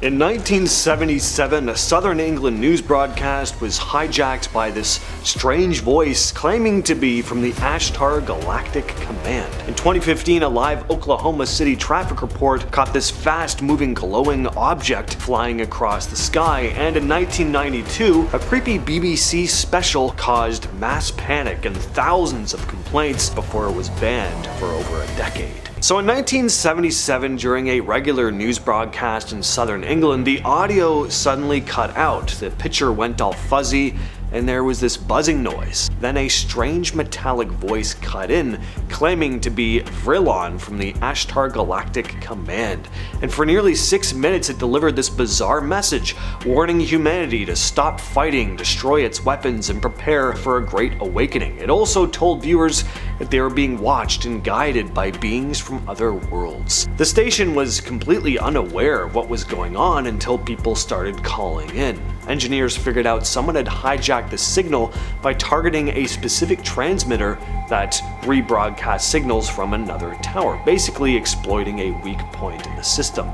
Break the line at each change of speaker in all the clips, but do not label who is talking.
In 1977, a Southern England news broadcast was hijacked by this strange voice claiming to be from the Ashtar Galactic Command. In 2015, a live Oklahoma City traffic report caught this fast-moving glowing object flying across the sky, and in 1992, a creepy BBC special caused mass panic and thousands of complaints before it was banned for over a decade. So in 1977, during a regular news broadcast in southern England, the audio suddenly cut out, the picture went all fuzzy, and there was this buzzing noise. Then a strange metallic voice cut in, claiming to be Vrillon from the Ashtar Galactic Command. And for nearly 6 minutes it delivered this bizarre message, warning humanity to stop fighting, destroy its weapons, and prepare for a great awakening. It also told viewers that they were being watched and guided by beings from other worlds. The station was completely unaware of what was going on until people started calling in. Engineers figured out someone had hijacked the signal by targeting a specific transmitter that rebroadcast signals from another tower, basically exploiting a weak point in the system.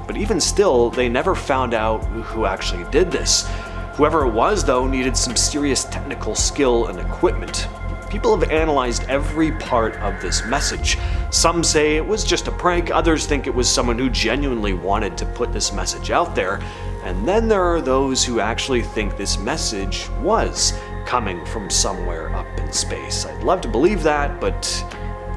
But even still, they never found out who actually did this. Whoever it was, though, needed some serious technical skill and equipment. People have analyzed every part of this message. Some say it was just a prank, others think it was someone who genuinely wanted to put this message out there. And then there are those who actually think this message was coming from somewhere up in space. I'd love to believe that, but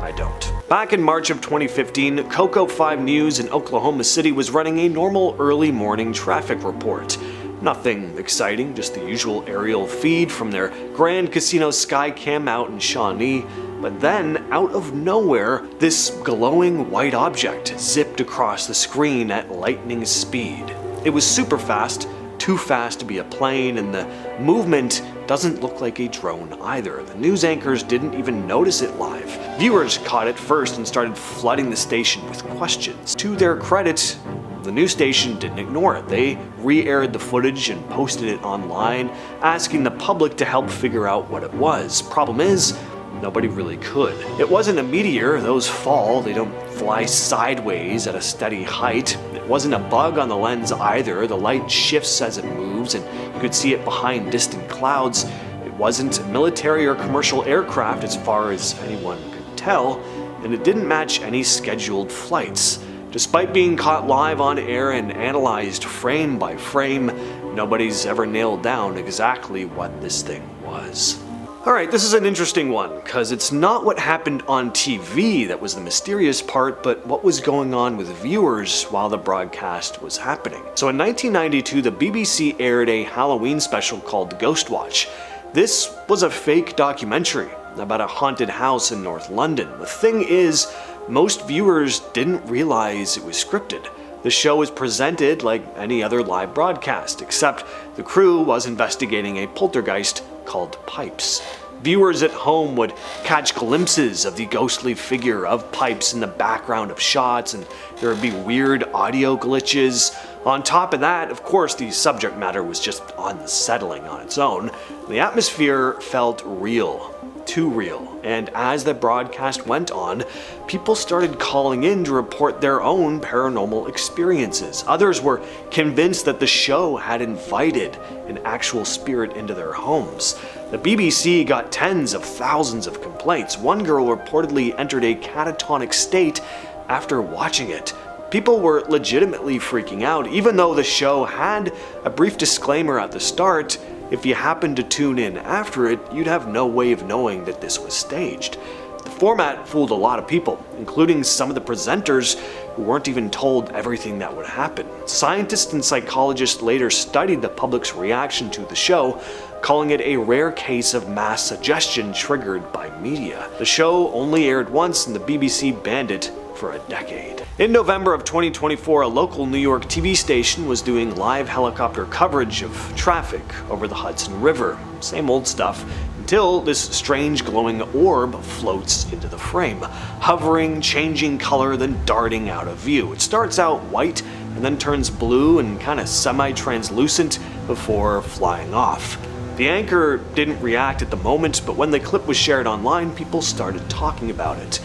I don't. Back in March of 2015, Coco 5 News in Oklahoma City was running a normal early morning traffic report. Nothing exciting, just the usual aerial feed from their Grand Casino Skycam out in Shawnee. But then, out of nowhere, this glowing white object zipped across the screen at lightning speed. It was super fast, too fast to be a plane, and the movement doesn't look like a drone either. The news anchors didn't even notice it live. Viewers caught it first and started flooding the station with questions. To their credit, the news station didn't ignore it. They re-aired the footage and posted it online, asking the public to help figure out what it was. Problem is, nobody really could. It wasn't a meteor, those fall, they don't fly sideways at a steady height. It wasn't a bug on the lens either, the light shifts as it moves and you could see it behind distant clouds. It wasn't a military or commercial aircraft as far as anyone could tell, and it didn't match any scheduled flights. Despite being caught live on air and analyzed frame by frame, nobody's ever nailed down exactly what this thing was. Alright, this is an interesting one, because it's not what happened on TV that was the mysterious part, but what was going on with viewers while the broadcast was happening. So in 1992, the BBC aired a Halloween special called Ghostwatch. This was a fake documentary about a haunted house in North London. The thing is, most viewers didn't realize it was scripted. The show was presented like any other live broadcast, except the crew was investigating a poltergeist called Pipes. Viewers at home would catch glimpses of the ghostly figure of Pipes in the background of shots, and there would be weird audio glitches. On top of that, of course, the subject matter was just unsettling on its own. The atmosphere felt real. Too real, and as the broadcast went on, people started calling in to report their own paranormal experiences. Others were convinced that the show had invited an actual spirit into their homes. The BBC got tens of thousands of complaints. One girl reportedly entered a catatonic state after watching it. People were legitimately freaking out, even though the show had a brief disclaimer at the start. If you happened to tune in after it, you'd have no way of knowing that this was staged. The format fooled a lot of people, including some of the presenters who weren't even told everything that would happen. Scientists and psychologists later studied the public's reaction to the show, calling it a rare case of mass suggestion triggered by media. The show only aired once and the BBC banned it for a decade. In November of 2024, a local New York TV station was doing live helicopter coverage of traffic over the Hudson River. Same old stuff, until this strange glowing orb floats into the frame, hovering, changing color, then darting out of view. It starts out white and then turns blue and kind of semi-translucent before flying off. The anchor didn't react at the moment, but when the clip was shared online, people started talking about it.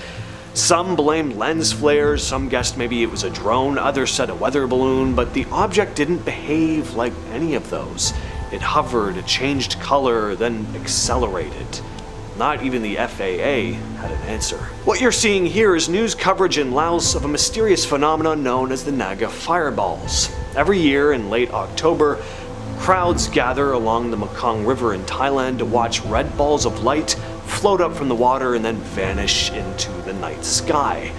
Some blamed lens flares, some guessed maybe it was a drone, others said a weather balloon, but the object didn't behave like any of those. It hovered, it changed color, then accelerated. Not even the FAA had an answer. What you're seeing here is news coverage in Laos of a mysterious phenomenon known as the Naga fireballs. Every year in late October, crowds gather along the Mekong River in Thailand to watch red balls of light float up from the water and then vanish into the night sky.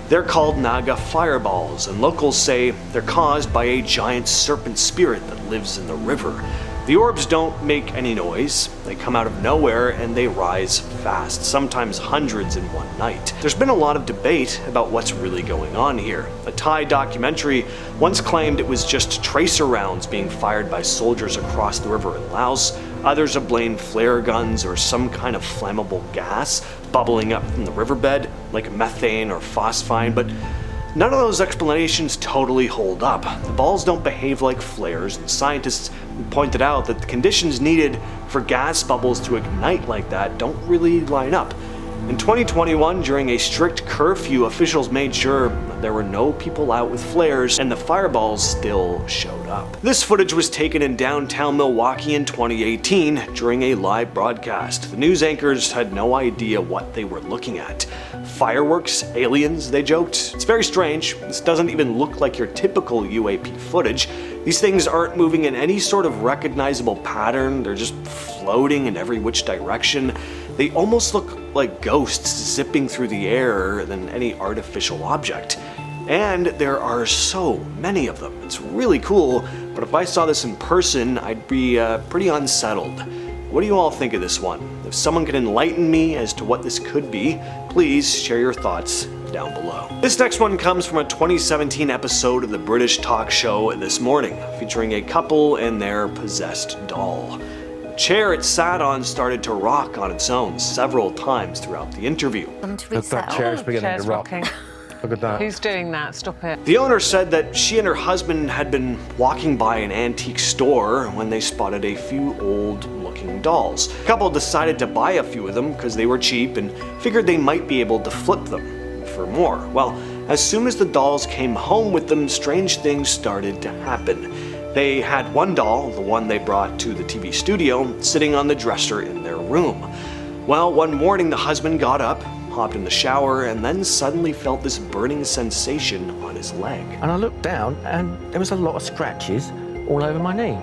They're called Naga fireballs, and locals say they're caused by a giant serpent spirit that lives in the river. The orbs don't make any noise, they come out of nowhere and they rise fast, sometimes hundreds in one night. There's been a lot of debate about what's really going on here. A Thai documentary once claimed it was just tracer rounds being fired by soldiers across the river in Laos. Others have blamed flare guns or some kind of flammable gas bubbling up from the riverbed, like methane or phosphine, but none of those explanations totally hold up. The balls don't behave like flares, and scientists pointed out that the conditions needed for gas bubbles to ignite like that don't really line up. In 2021, during a strict curfew, officials made sure there were no people out with flares, and the fireballs still showed up. This footage was taken in downtown Milwaukee in 2018 during a live broadcast. The news anchors had no idea what they were looking at. Fireworks? Aliens? They joked. It's very strange. This doesn't even look like your typical UAP footage. These things aren't moving in any sort of recognizable pattern. They're just floating in every which direction. They almost look like ghosts zipping through the air than any artificial object. And there are so many of them. It's really cool, but if I saw this in person, I'd be pretty unsettled. What do you all think of this one? If someone could enlighten me as to what this could be, please share your thoughts down below. This next one comes from a 2017 episode of the British talk show This Morning, featuring a couple and their possessed doll. The chair it sat on started to rock on its own several times throughout the interview.
That chair's beginning to rock.
Rocking.
Look at that.
Who's doing that? Stop it.
The owner said that she and her husband had been walking by an antique store when they spotted a few old-looking dolls. The couple decided to buy a few of them because they were cheap and figured they might be able to flip them for more. Well, as soon as the dolls came home with them, strange things started to happen. They had one doll, the one they brought to the TV studio, sitting on the dresser in their room. Well, one morning the husband got up, hopped in the shower, and then suddenly felt this burning sensation on his leg.
And I looked down and there was a lot of scratches all over my knee.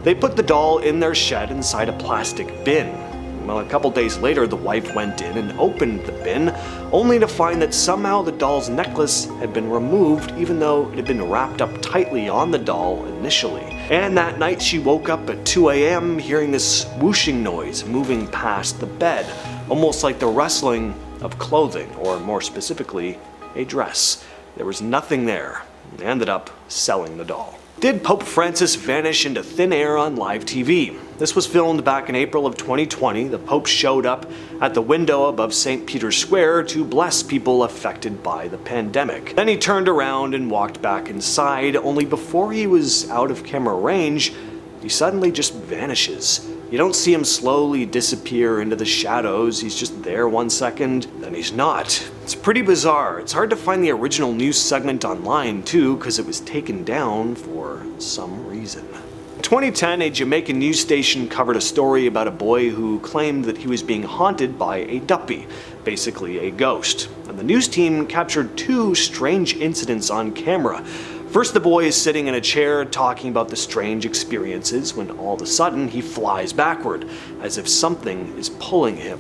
They put the doll in their shed inside a plastic bin. Well, a couple days later, the wife went in and opened the bin, only to find that somehow the doll's necklace had been removed, even though it had been wrapped up tightly on the doll initially. And that night she woke up at 2 a.m. hearing this whooshing noise moving past the bed, almost like the rustling of clothing, or more specifically, a dress. There was nothing there. They ended up selling the doll. Did Pope Francis vanish into thin air on live TV? This was filmed back in April of 2020. The Pope showed up at the window above St. Peter's Square to bless people affected by the pandemic. Then he turned around and walked back inside, only before he was out of camera range, he suddenly just vanishes. You don't see him slowly disappear into the shadows. He's just there 1 second, then he's not. It's pretty bizarre. It's hard to find the original news segment online too, because it was taken down for some reason. In 2010, a Jamaican news station covered a story about a boy who claimed that he was being haunted by a duppy, basically a ghost. And the news team captured two strange incidents on camera. First, the boy is sitting in a chair talking about the strange experiences when all of a sudden he flies backward, as if something is pulling him.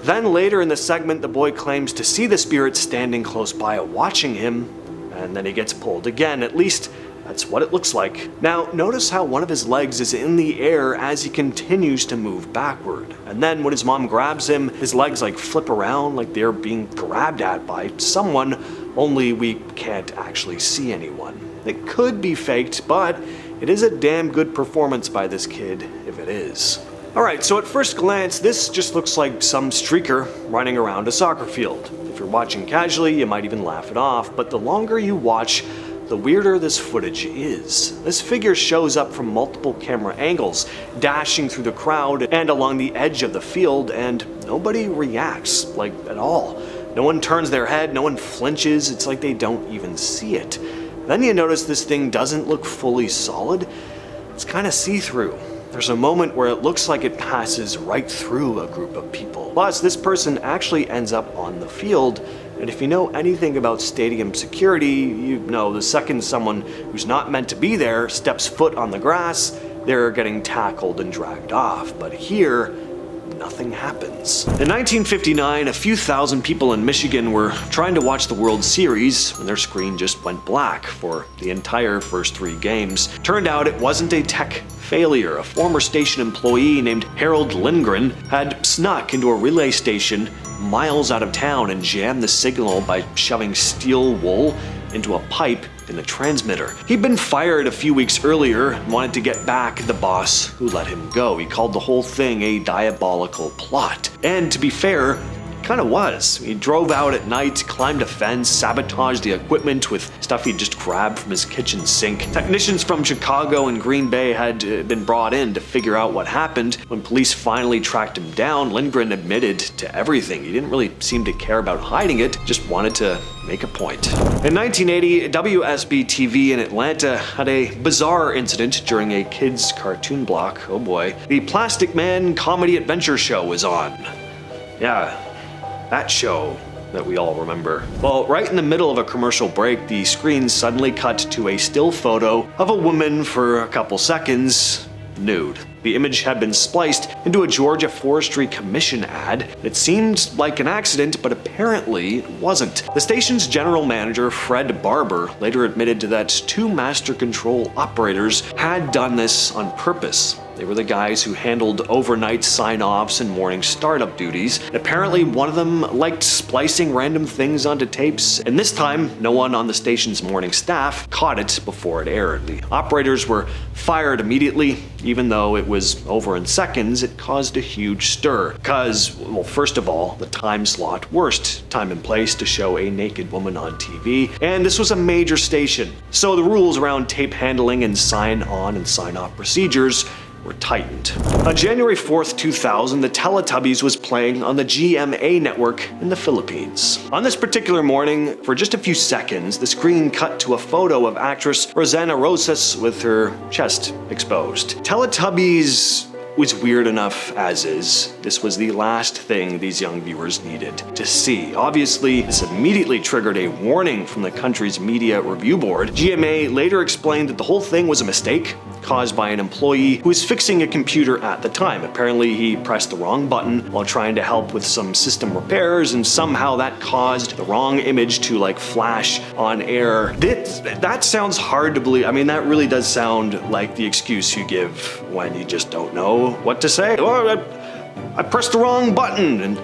Then later in the segment, the boy claims to see the spirit standing close by watching him, and then he gets pulled again. At least that's what it looks like. Now, notice how one of his legs is in the air as he continues to move backward. And then when his mom grabs him, his legs flip around like they're being grabbed at by someone, only we can't actually see anyone. It could be faked, but it is a damn good performance by this kid if it is. Alright, so at first glance, this just looks like some streaker running around a soccer field. If you're watching casually, you might even laugh it off, but the longer you watch, the weirder this footage is. This figure shows up from multiple camera angles, dashing through the crowd and along the edge of the field, and nobody reacts, at all. No one turns their head, no one flinches, it's like they don't even see it. Then you notice this thing doesn't look fully solid. It's kind of see-through. There's a moment where it looks like it passes right through a group of people. Plus, this person actually ends up on the field, and if you know anything about stadium security, you know the second someone who's not meant to be there steps foot on the grass, they're getting tackled and dragged off. But here, nothing happens. In 1959, a few thousand people in Michigan were trying to watch the World Series when their screen just went black for the entire first 3 games. Turned out it wasn't a tech failure. A former station employee named Harold Lindgren had snuck into a relay station miles out of town and jammed the signal by shoving steel wool into a pipe in the transmitter. He'd been fired a few weeks earlier and wanted to get back at the boss who let him go. He called the whole thing a diabolical plot. And to be fair, kind of was. He drove out at night, climbed a fence, sabotaged the equipment with stuff he'd just grabbed from his kitchen sink. Technicians from Chicago and Green Bay had been brought in to figure out what happened. When police finally tracked him down, Lindgren admitted to everything. He didn't really seem to care about hiding it, just wanted to make a point. In 1980, WSB-TV in Atlanta had a bizarre incident during a kids' cartoon block. Oh boy. The Plastic Man Comedy Adventure Show was on. Yeah. That show that we all remember. Well, right in the middle of a commercial break, the screen suddenly cut to a still photo of a woman for a couple seconds, nude. The image had been spliced into a Georgia Forestry Commission ad. It seemed like an accident, but apparently it wasn't. The station's general manager, Fred Barber, later admitted that 2 master control operators had done this on purpose. They were the guys who handled overnight sign-offs and morning startup duties. Apparently, one of them liked splicing random things onto tapes, and this time, no one on the station's morning staff caught it before it aired. The operators were fired immediately. Even though it was over in seconds, it caused a huge stir. Because, well, first of all, the time slot, worst time and place to show a naked woman on TV, and this was a major station. So the rules around tape handling and sign-on and sign-off procedures were tightened. On January 4th, 2000, the Teletubbies was playing on the GMA network in the Philippines. On this particular morning, for just a few seconds, the screen cut to a photo of actress Rosanna Rosas with her chest exposed. Teletubbies was weird enough as is. This was the last thing these young viewers needed to see. Obviously, this immediately triggered a warning from the country's media review board. GMA later explained that the whole thing was a mistake caused by an employee who was fixing a computer at the time. Apparently, he pressed the wrong button while trying to help with some system repairs, and somehow that caused the wrong image to flash on air. That sounds hard to believe. I mean, that really does sound like the excuse you give when you just don't know what to say. Oh, I pressed the wrong button, and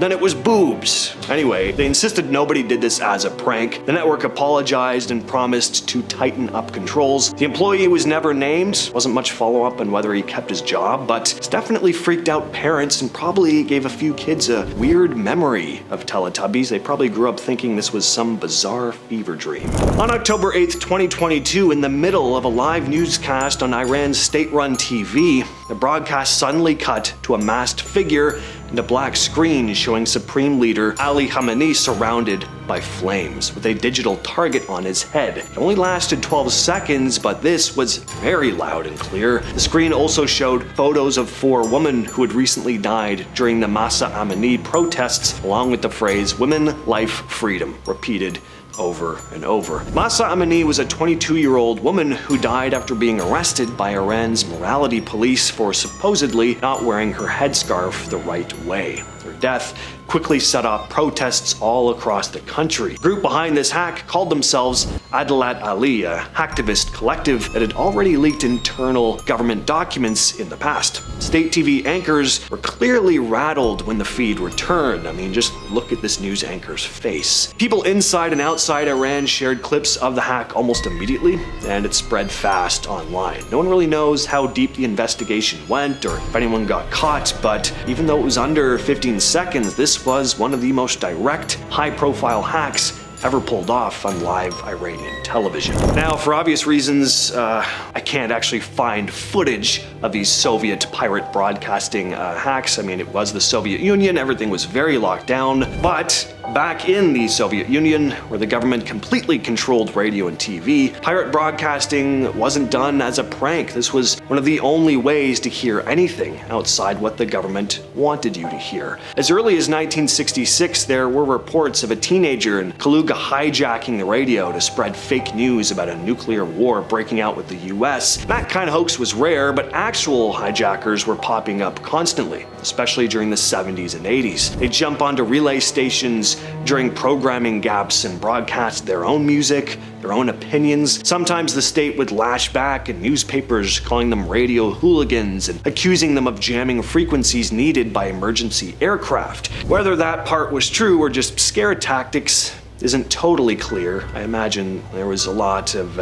then it was boobs. Anyway, they insisted nobody did this as a prank. The network apologized and promised to tighten up controls. The employee was never named. Wasn't much follow-up on whether he kept his job, but it's definitely freaked out parents and probably gave a few kids a weird memory of Teletubbies. They probably grew up thinking this was some bizarre fever dream. On October 8th, 2022, in the middle of a live newscast on Iran's state-run TV, the broadcast suddenly cut to a masked figure and a black screen showing Supreme Leader Ali Khamenei surrounded by flames with a digital target on his head. It only lasted 12 seconds, but this was very loud and clear. The screen also showed photos of 4 women who had recently died during the Mahsa Amini protests, along with the phrase "Women, Life, Freedom," repeated over and over. Mahsa Amini was a 22-year-old woman who died after being arrested by Iran's morality police for supposedly not wearing her headscarf the right way. Her death quickly set off protests all across the country. The group behind this hack called themselves Adalat Ali, a hacktivist collective that had already leaked internal government documents in the past. State TV anchors were clearly rattled when the feed returned. I mean, just look at this news anchor's face. People inside and outside Iran shared clips of the hack almost immediately, and it spread fast online. No one really knows how deep the investigation went or if anyone got caught, but even though it was under 15 seconds, this was one of the most direct, high-profile hacks ever pulled off on live Iranian television. Now, for obvious reasons, I can't actually find footage of these Soviet pirate broadcasting hacks. I mean, it was the Soviet Union, everything was very locked down, but Back in the Soviet Union, where the government completely controlled radio and TV, pirate broadcasting wasn't done as a prank. This was one of the only ways to hear anything outside what the government wanted you to hear. As early as 1966, there were reports of a teenager in Kaluga hijacking the radio to spread fake news about a nuclear war breaking out with the US. That kind of hoax was rare, but actual hijackers were popping up constantly, especially during the 70s and 80s. They'd jump onto relay stations during programming gaps and broadcast their own music, their own opinions. Sometimes the state would lash back in newspapers, calling them radio hooligans and accusing them of jamming frequencies needed by emergency aircraft. Whether that part was true or just scare tactics isn't totally clear. I imagine there was a lot of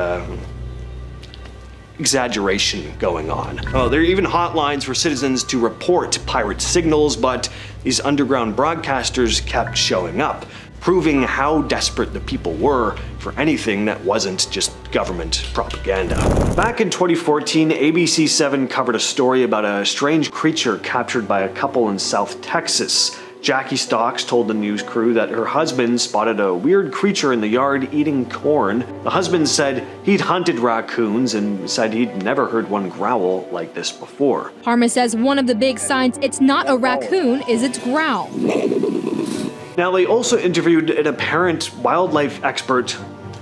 exaggeration going on. Oh, there are even hotlines for citizens to report pirate signals, but these underground broadcasters kept showing up, proving how desperate the people were for anything that wasn't just government propaganda. Back in 2014, ABC 7 covered a story about a strange creature captured by a couple in South Texas. Jackie Stocks told the news crew that her husband spotted a weird creature in the yard eating corn. The husband said he'd hunted raccoons and said he'd never heard one growl like this before.
Harma says one of the big signs it's not a raccoon is its growl.
Now, they also interviewed an apparent wildlife expert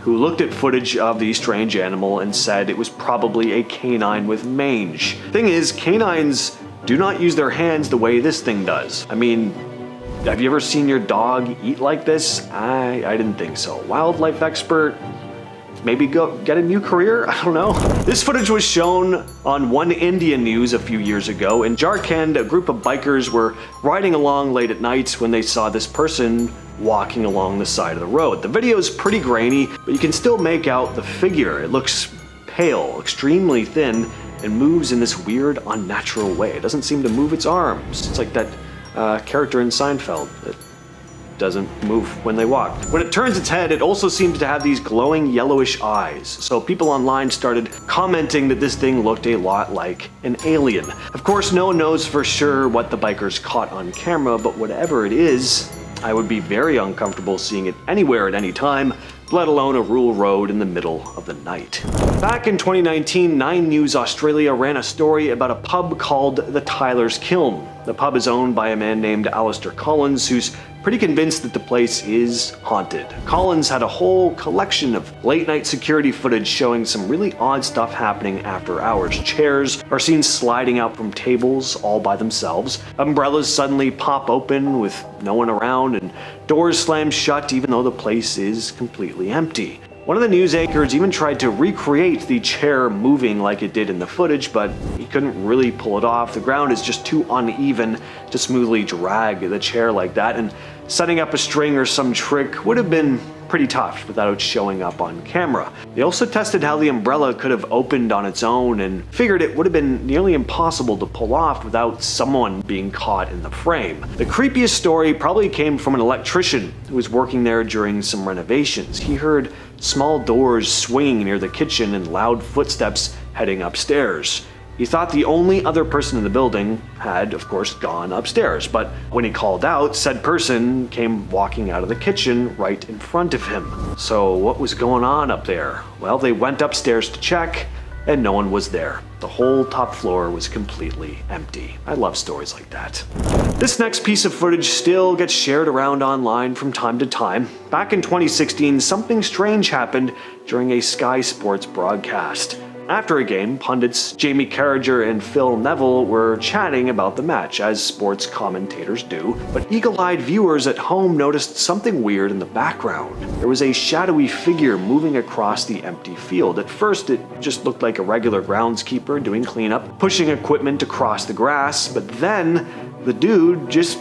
who looked at footage of the strange animal and said it was probably a canine with mange. Thing is, canines do not use their hands the way this thing does. I mean, have you ever seen your dog eat like this? I didn't think so. Wildlife expert, maybe go get a new career? I don't know. This footage was shown on One India News a few years ago. In Jharkhand, a group of bikers were riding along late at night when they saw this person walking along the side of the road. The video is pretty grainy, but you can still make out the figure. It looks pale, extremely thin, and moves in this weird, unnatural way. It doesn't seem to move its arms. It's like that character in Seinfeld that doesn't move when they walk. When it turns its head, it also seems to have these glowing yellowish eyes. So people online started commenting that this thing looked a lot like an alien. Of course, no one knows for sure what the bikers caught on camera, but whatever it is, I would be very uncomfortable seeing it anywhere at any time, let alone a rural road in the middle of the night. Back in 2019, 9 News Australia ran a story about a pub called the Tyler's Kiln. The pub is owned by a man named Ashtar Collins, who's pretty convinced that the place is haunted. Collins had a whole collection of late-night security footage showing some really odd stuff happening after hours. Chairs are seen sliding out from tables all by themselves. Umbrellas suddenly pop open with no one around, and doors slam shut even though the place is completely empty. One of the news anchors even tried to recreate the chair moving like it did in the footage, but he couldn't really pull it off. The ground is just too uneven to smoothly drag the chair like that, and setting up a string or some trick would have been pretty tough without showing up on camera. They also tested how the umbrella could have opened on its own and figured it would have been nearly impossible to pull off without someone being caught in the frame. The creepiest story probably came from an electrician who was working there during some renovations. He heard small doors swinging near the kitchen and loud footsteps heading upstairs. He thought the only other person in the building had, of course, gone upstairs, but when he called out, said person came walking out of the kitchen right in front of him. So what was going on up there? Well, they went upstairs to check, and no one was there. The whole top floor was completely empty. I love stories like that. This next piece of footage still gets shared around online from time to time. Back in 2016, something strange happened during a Sky Sports broadcast. After a game, pundits Jamie Carragher and Phil Neville were chatting about the match, as sports commentators do, but eagle-eyed viewers at home noticed something weird in the background. There was a shadowy figure moving across the empty field. At first, it just looked like a regular groundskeeper doing cleanup, pushing equipment across the grass, but then the dude just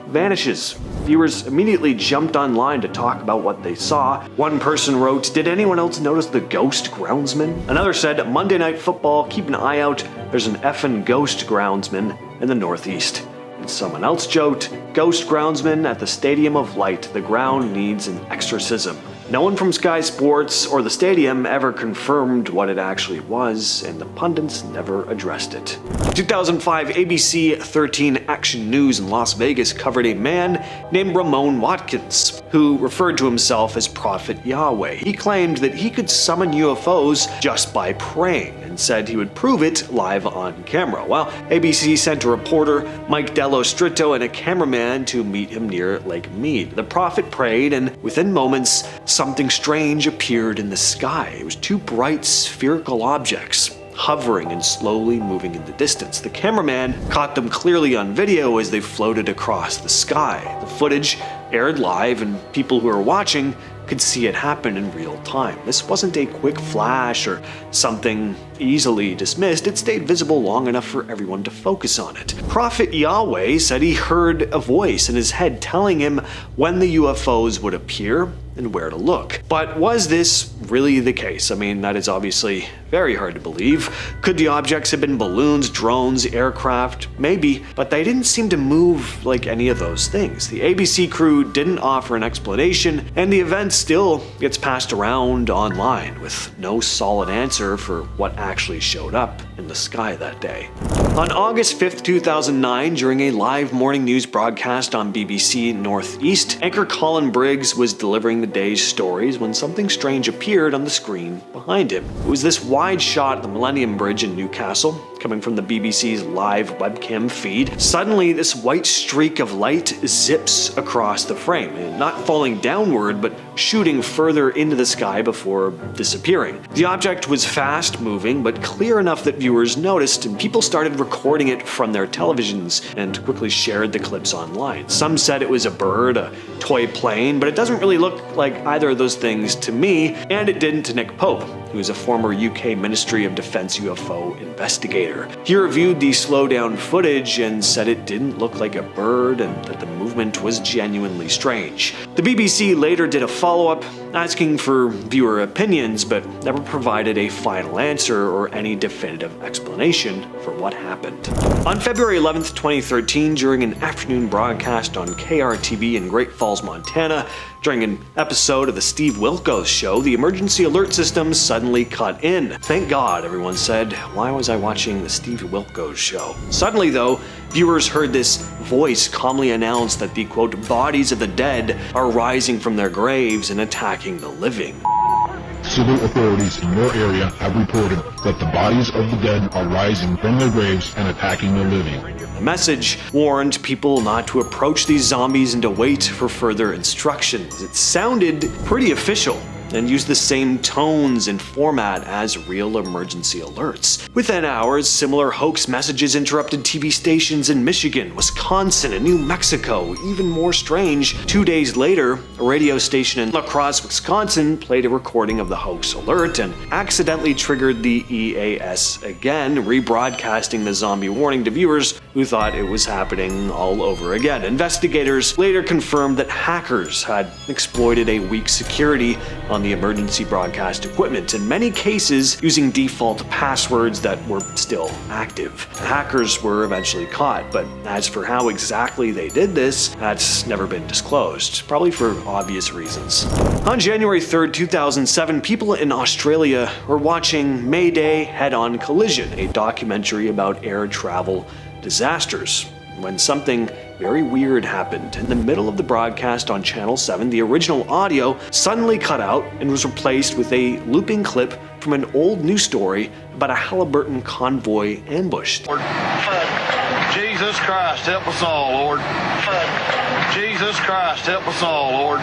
vanishes. Viewers immediately jumped online to talk about what they saw. One person wrote, "Did anyone else notice the ghost groundsman?" Another said, "Monday Night Football, keep an eye out. There's an effing ghost groundsman in the Northeast." And someone else joked, "Ghost groundsman at the Stadium of Light. The ground needs an exorcism." No one from Sky Sports or the stadium ever confirmed what it actually was, and the pundits never addressed it. In 2005, ABC 13 Action News in Las Vegas covered a man named Ramon Watkins, who referred to himself as Prophet Yahweh. He claimed that he could summon UFOs just by praying, and said he would prove it live on camera. Well, ABC sent a reporter, Mike Dello Stritto, and a cameraman to meet him near Lake Mead. The prophet prayed, and within moments, something strange appeared in the sky. It was two bright spherical objects, hovering and slowly moving in the distance. The cameraman caught them clearly on video as they floated across the sky. The footage aired live, and people who were watching could see it happen in real time. This wasn't a quick flash or something easily dismissed. It stayed visible long enough for everyone to focus on it. Prophet Yahweh said he heard a voice in his head telling him when the UFOs would appear and where to look. But was this really the case? I mean, that is obviously very hard to believe. Could the objects have been balloons, drones, aircraft? Maybe, but they didn't seem to move like any of those things. The ABC crew didn't offer an explanation, and the event still gets passed around online with no solid answer for what actually showed up in the sky that day. On August 5th, 2009, during a live morning news broadcast on BBC Northeast, anchor Colin Briggs was delivering the day's stories when something strange appeared on the screen behind him. It was this wide shot of the Millennium Bridge in Newcastle, coming from the BBC's live webcam feed. Suddenly, this white streak of light zips across the frame, not falling downward, but shooting further into the sky before disappearing. The object was fast moving, but clear enough that viewers noticed, and people started recording it from their televisions and quickly shared the clips online. Some said it was a bird, a toy plane, but it doesn't really look like either of those things to me, and it didn't to Nick Pope, who is a former UK Ministry of Defence UFO investigator. He reviewed the slowdown footage and said it didn't look like a bird and that the movement was genuinely strange. The BBC later did a follow-up asking for viewer opinions, but never provided a final answer or any definitive explanation for what happened. On February 11th, 2013, during an afternoon broadcast on KRTV in Great Falls, Montana, during an episode of the Steve Wilkos show, the emergency alert system suddenly cut in. Thank God, everyone said. Why was I watching the Steve Wilkos show? Suddenly, though, viewers heard this voice calmly announce that the, quote, bodies of the dead are rising from their graves and attacking the living.
Civil authorities in your area have reported that the bodies of the dead are rising from their graves and attacking the living.
The message warned people not to approach these zombies and to wait for further instructions. It sounded pretty official and used the same tones and format as real emergency alerts. Within hours, similar hoax messages interrupted TV stations in Michigan, Wisconsin, and New Mexico. Even more strange, 2 days later, a radio station in La Crosse, Wisconsin played a recording of the hoax alert and accidentally triggered the EAS again, rebroadcasting the zombie warning to viewers who thought it was happening all over again. Investigators later confirmed that hackers had exploited a weak security on the emergency broadcast equipment, in many cases using default passwords that were still active. The hackers were eventually caught, but as for how exactly they did this, that's never been disclosed, probably for obvious reasons. On January 3rd, 2007, people in Australia were watching Mayday Head-On Collision, a documentary about air travel disasters, when something very weird happened. In the middle of the broadcast on Channel 7, the original audio suddenly cut out and was replaced with a looping clip from an old news story about a Halliburton convoy ambush.
Lord, Jesus Christ, help us all, Lord. Jesus Christ, help us all, Lord.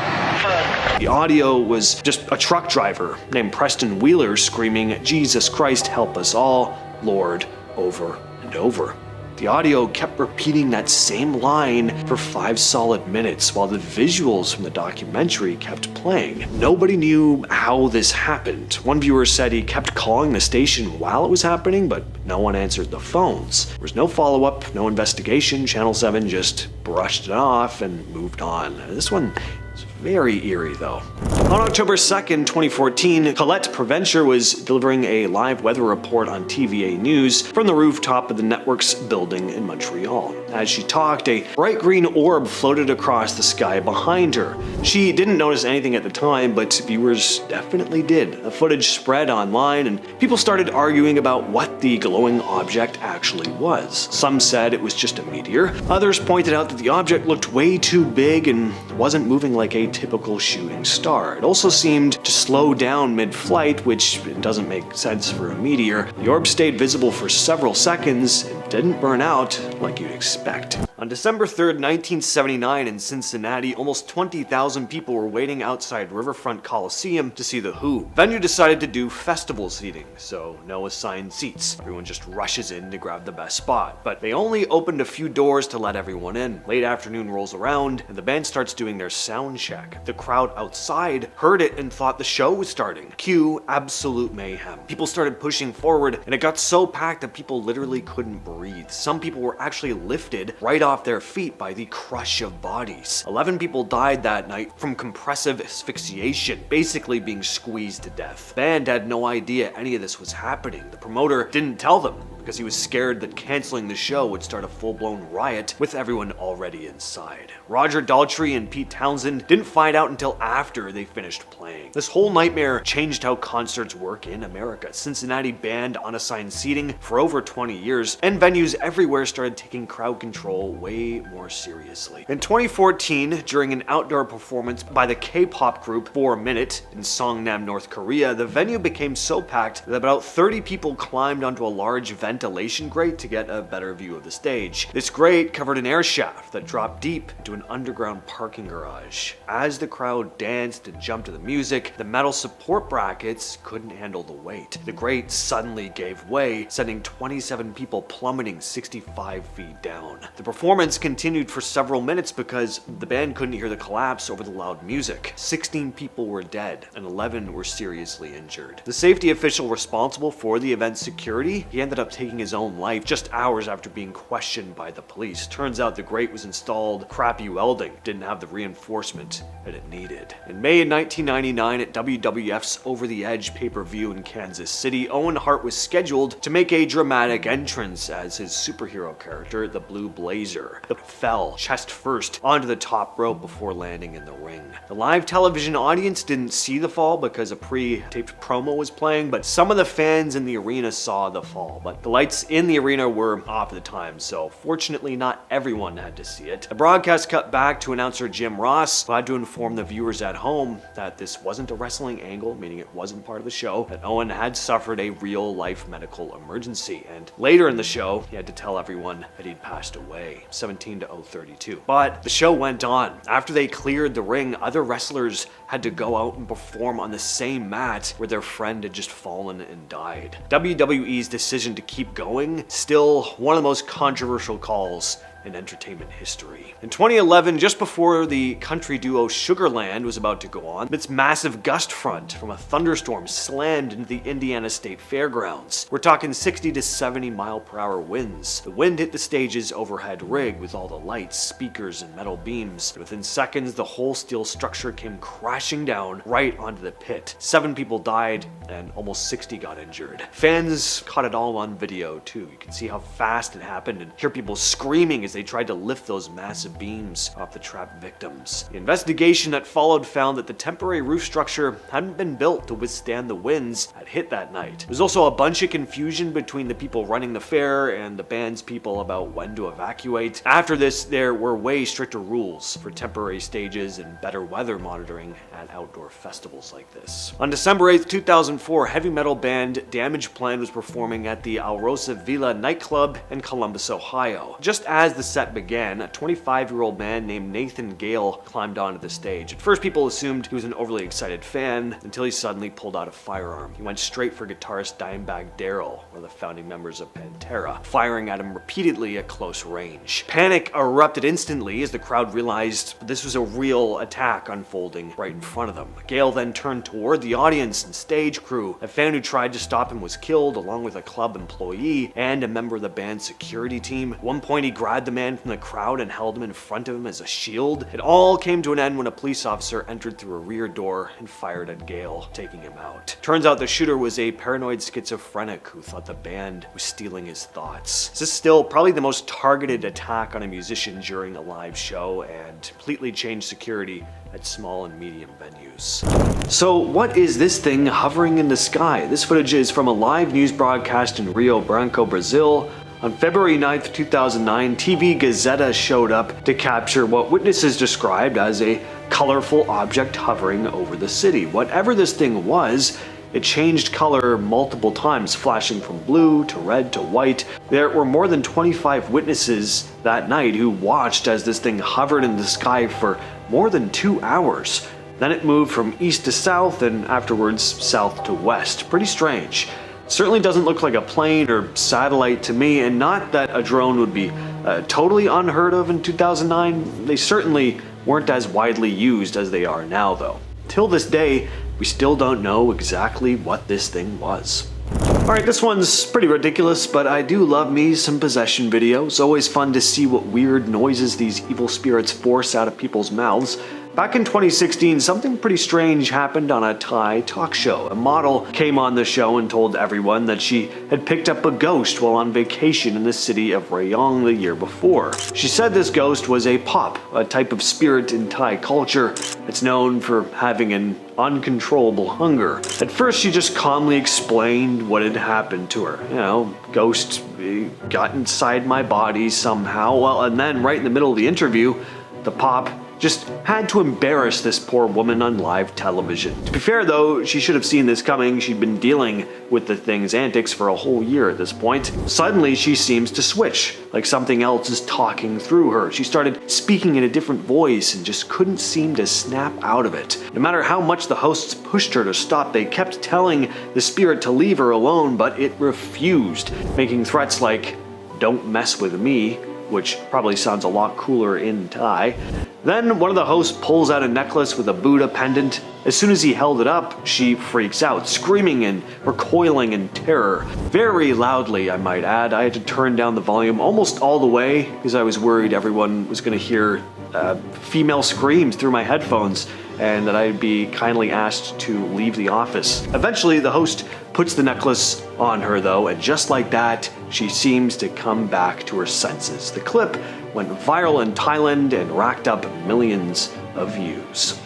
The audio was just a truck driver named Preston Wheeler screaming, "Jesus Christ, help us all, Lord," over and over. The audio kept repeating that same line for 5 solid minutes while the visuals from the documentary kept playing. Nobody knew how this happened. One viewer said he kept calling the station while it was happening, but no one answered the phones. There was no follow-up, no investigation. Channel 7 just brushed it off and moved on. This one is Very eerie though. On October 2nd, 2014, Colette Provencher was delivering a live weather report on TVA News from the rooftop of the network's building in Montreal. As she talked, a bright green orb floated across the sky behind her. She didn't notice anything at the time, but viewers definitely did. The footage spread online and people started arguing about what the glowing object actually was. Some said it was just a meteor. Others pointed out that the object looked way too big and wasn't moving like a typical shooting star. It also seemed to slow down mid-flight, which doesn't make sense for a meteor. The orb stayed visible for several seconds and didn't burn out like you'd expect. On December 3rd, 1979 in Cincinnati, almost 20,000 people were waiting outside Riverfront Coliseum to see The Who. The venue decided to do festival seating, so no assigned seats. Everyone just rushes in to grab the best spot. But they only opened a few doors to let everyone in. Late afternoon rolls around, and the band starts doing their sound check. The crowd outside heard it and thought the show was starting. Cue absolute mayhem. People started pushing forward, and it got so packed that people literally couldn't breathe. Some people were actually lifted right off their feet by the crush of bodies. 11 people died that night from compressive asphyxiation, basically being squeezed to death. The band had no idea any of this was happening. The promoter didn't tell them because he was scared that canceling the show would start a full-blown riot with everyone already inside. Roger Daltrey and Pete Townsend didn't find out until after they finished playing. This whole nightmare changed how concerts work in America. Cincinnati banned unassigned seating for over 20 years, and venues everywhere started taking crowd control way more seriously. In 2014, during an outdoor performance by the K-pop group 4 Minute in Songnam, North Korea, the venue became so packed that about 30 people climbed onto a large ventilation grate to get a better view of the stage. This grate covered an air shaft that dropped deep into an underground parking garage. As the crowd danced and jumped to the music, the metal support brackets couldn't handle the weight. The grate suddenly gave way, sending 27 people plummeting 65 feet down. The performance continued for several minutes because the band couldn't hear the collapse over the loud music. 16 people were dead and 11 were seriously injured. The safety official responsible for the event's security, he ended up taking his own life just hours after being questioned by the police. Turns out the grate was installed crappy welding, didn't have the reinforcement that it needed. In May of 1999 at WWF's Over the Edge pay-per-view in Kansas City, Owen Hart was scheduled to make a dramatic entrance as his superhero character, the Blue Blazer, but fell chest first onto the top rope before landing in the ring. The live television audience didn't see the fall because a pre-taped promo was playing, but some of the fans in the arena saw the fall. But the lights in the arena were off at the time, so fortunately not everyone had to see it. The broadcast cut back to announcer Jim Ross, who had to inform the viewers at home that this wasn't a wrestling angle, meaning it wasn't part of the show, that Owen had suffered a real-life medical emergency, and later in the show, he had to tell everyone that he'd passed away, 17-032. But the show went on. After they cleared the ring, other wrestlers had to go out and perform on the same mat where their friend had just fallen and died. WWE's decision to keep going, still one of the most controversial calls in entertainment history. In 2011, just before the country duo Sugarland was about to go on, its massive gust front from a thunderstorm slammed into the Indiana State Fairgrounds. We're talking 60 to 70 mile per hour winds. The wind hit the stage's overhead rig with all the lights, speakers, and metal beams. Within seconds, the whole steel structure came crashing down right onto the pit. 7 people died and almost 60 got injured. Fans caught it all on video too. You can see how fast it happened and hear people screaming as they tried to lift those massive beams off the trapped victims. The investigation that followed found that the temporary roof structure hadn't been built to withstand the winds that hit that night. There was also a bunch of confusion between the people running the fair and the band's people about when to evacuate. After this, there were way stricter rules for temporary stages and better weather monitoring at outdoor festivals like this. On December 8th, 2004, heavy metal band Damageplan was performing at the Alrosa Villa nightclub in Columbus, Ohio. Just as the set began, a 25-year-old man named Nathan Gale climbed onto the stage. At first, people assumed he was an overly excited fan until he suddenly pulled out a firearm. He went straight for guitarist Dimebag Darrell, one of the founding members of Pantera, firing at him repeatedly at close range. Panic erupted instantly as the crowd realized this was a real attack unfolding right in front of them. Gale then turned toward the audience and stage crew. A fan who tried to stop him was killed, along with a club employee and a member of the band's security team. At one point, he grabbed the man from the crowd and held him in front of him as a shield. It all came to an end when a police officer entered through a rear door and fired at Gale, taking him out. Turns out the shooter was a paranoid schizophrenic who thought the band was stealing his thoughts. This is still probably the most targeted attack on a musician during a live show, and completely changed security at small and medium venues. So what is this thing hovering in the sky? This footage is from a live news broadcast in Rio Branco, Brazil. On February 9th, 2009, TV Gazeta showed up to capture what witnesses described as a colorful object hovering over the city. Whatever this thing was, it changed color multiple times, flashing from blue to red to white. There were more than 25 witnesses that night who watched as this thing hovered in the sky for more than 2 hours. Then it moved from east to south and afterwards south to west. Pretty strange. Certainly doesn't look like a plane or satellite to me, and not that a drone would be totally unheard of in 2009. They certainly weren't as widely used as they are now though. Till this day, we still don't know exactly what this thing was. Alright, this one's pretty ridiculous, but I do love me some possession videos. Always fun to see what weird noises these evil spirits force out of people's mouths. Back in 2016, something pretty strange happened on a Thai talk show. A model came on the show and told everyone that she had picked up a ghost while on vacation in the city of Rayong the year before. She said this ghost was a pop, a type of spirit in Thai culture. It's known for having an uncontrollable hunger. At first, she just calmly explained what had happened to her. You know, ghost got inside my body somehow. Well, and then right in the middle of the interview, the pop just had to embarrass this poor woman on live television. To be fair though, she should have seen this coming. She'd been dealing with the thing's antics for a whole year at this point. Suddenly she seems to switch, like something else is talking through her. She started speaking in a different voice and just couldn't seem to snap out of it. No matter how much the hosts pushed her to stop, they kept telling the spirit to leave her alone, but it refused, making threats like, "Don't mess with me," which probably sounds a lot cooler in Thai. Then one of the hosts pulls out a necklace with a Buddha pendant. As soon as he held it up, she freaks out, screaming and recoiling in terror. Very loudly, I might add. I had to turn down the volume almost all the way because I was worried everyone was going to hear female screams through my headphones and that I'd be kindly asked to leave the office. Eventually, the host puts the necklace on her though, and just like that, she seems to come back to her senses. The clip went viral in Thailand and racked up millions of views.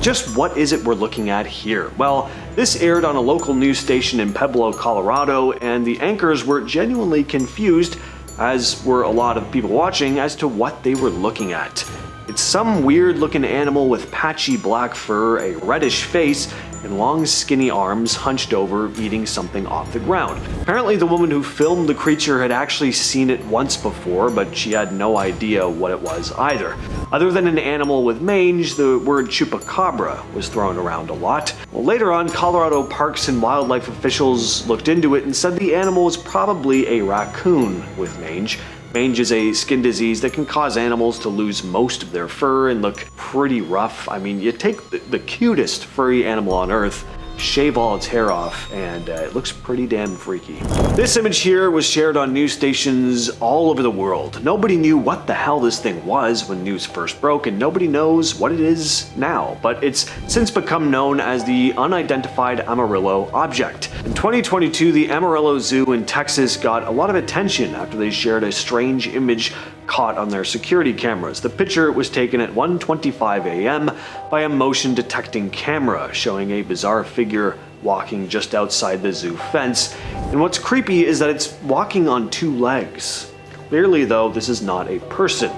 Just what is it we're looking at here? Well, this aired on a local news station in Pueblo, Colorado, and the anchors were genuinely confused, as were a lot of people watching, as to what they were looking at. It's some weird looking animal with patchy black fur, a reddish face, and long skinny arms hunched over eating something off the ground. Apparently the woman who filmed the creature had actually seen it once before, but she had no idea what it was either. Other than an animal with mange, the word chupacabra was thrown around a lot. Well, later on, Colorado Parks and Wildlife officials looked into it and said the animal was probably a raccoon with mange. Mange is a skin disease that can cause animals to lose most of their fur and look pretty rough. I mean, you take the cutest furry animal on earth, shave all its hair off, and it looks pretty damn freaky. This image here was shared on news stations all over the world. Nobody knew what the hell this thing was when news first broke, and nobody knows what it is now, but it's since become known as the unidentified Amarillo object. In 2022, the Amarillo Zoo in Texas got a lot of attention after they shared a strange image caught on their security cameras. The picture was taken at 1:25 a.m. by a motion detecting camera showing a bizarre figure walking just outside the zoo fence. And what's creepy is that it's walking on 2 legs. Clearly though, this is not a person,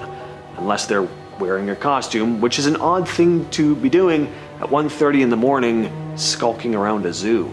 unless they're wearing a costume, which is an odd thing to be doing at 1:30 in the morning, skulking around a zoo.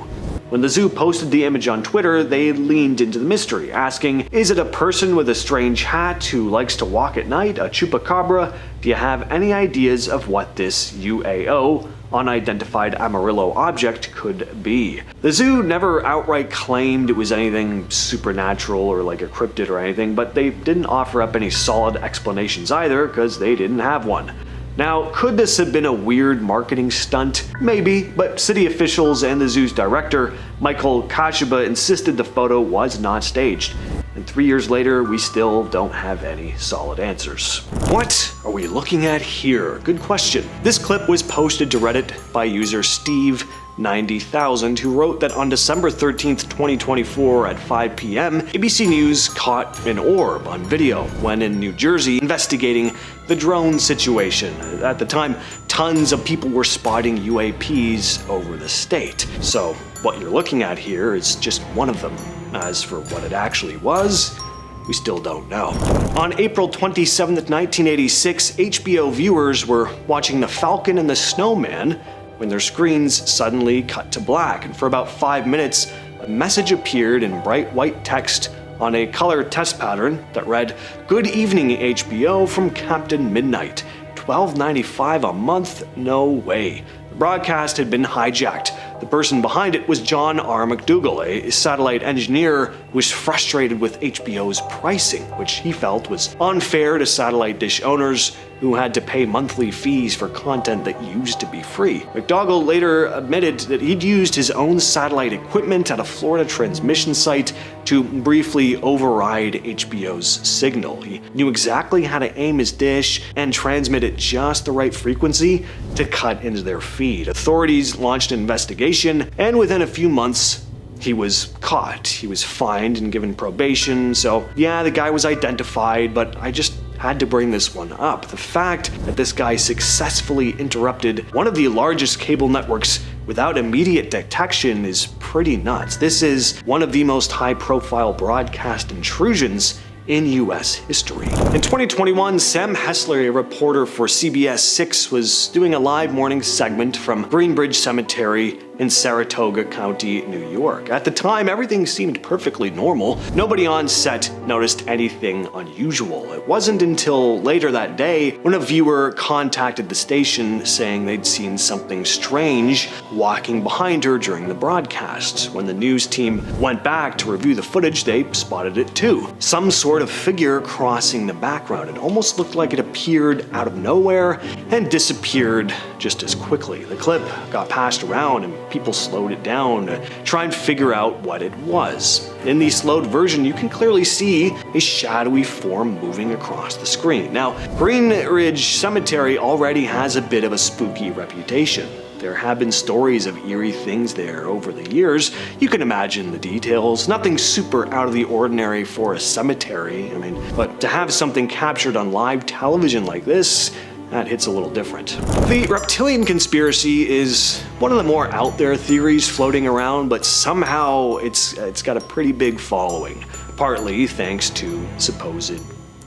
When the zoo posted the image on Twitter, they leaned into the mystery, asking, is it a person with a strange hat who likes to walk at night, a chupacabra? Do you have any ideas of what this UAO, unidentified Amarillo object, could be? The zoo never outright claimed it was anything supernatural or like a cryptid or anything, but they didn't offer up any solid explanations either, because they didn't have one. Now, could this have been a weird marketing stunt? Maybe, but city officials and the zoo's director, Michael Kashiba, insisted the photo was not staged. and 3 years later, we still don't have any solid answers. What are we looking at here? Good question. This clip was posted to Reddit by user Steve90,000, who wrote that on December 13th, 2024 at 5 p.m., ABC News caught an orb on video when in New Jersey investigating the drone situation. At the time, tons of people were spotting UAPs over the state. So what you're looking at here is just one of them. As for what it actually was, we still don't know. On April 27th, 1986, HBO viewers were watching The Falcon and the Snowman when their screens suddenly cut to black, and for about 5 minutes, a message appeared in bright white text on a color test pattern that read, "Good evening, HBO, from Captain Midnight. $12.95 a month? No way." The broadcast had been hijacked. The person behind it was John R. McDougall, a satellite engineer who was frustrated with HBO's pricing, which he felt was unfair to satellite dish owners who had to pay monthly fees for content that used to be free. McDougall later admitted that he'd used his own satellite equipment at a Florida transmission site to briefly override HBO's signal. He knew exactly how to aim his dish and transmit at just the right frequency to cut into their feed. Authorities launched an investigation, and within a few months, he was caught. He was fined and given probation, so yeah, the guy was identified, but I just had to bring this one up. The fact that this guy successfully interrupted one of the largest cable networks without immediate detection is pretty nuts. This is one of the most high-profile broadcast intrusions in US history. In 2021, Sam Hessler, a reporter for CBS 6, was doing a live morning segment from Greenbridge Cemetery in Saratoga County, New York. At the time, everything seemed perfectly normal. Nobody on set noticed anything unusual. It wasn't until later that day when a viewer contacted the station saying they'd seen something strange walking behind her during the broadcast. When the news team went back to review the footage, they spotted it too. Some sort of figure crossing the background. It almost looked like it appeared out of nowhere and disappeared just as quickly. The clip got passed around and people slowed it down to try and figure out what it was. In the slowed version, you can clearly see a shadowy form moving across the screen. Now, Greenridge Cemetery already has a bit of a spooky reputation. There have been stories of eerie things there over the years. You can imagine the details. Nothing super out of the ordinary for a cemetery. But to have something captured on live television like this, that hits a little different. The Reptilian conspiracy is one of the more out there theories floating around, but somehow it's got a pretty big following, partly thanks to supposed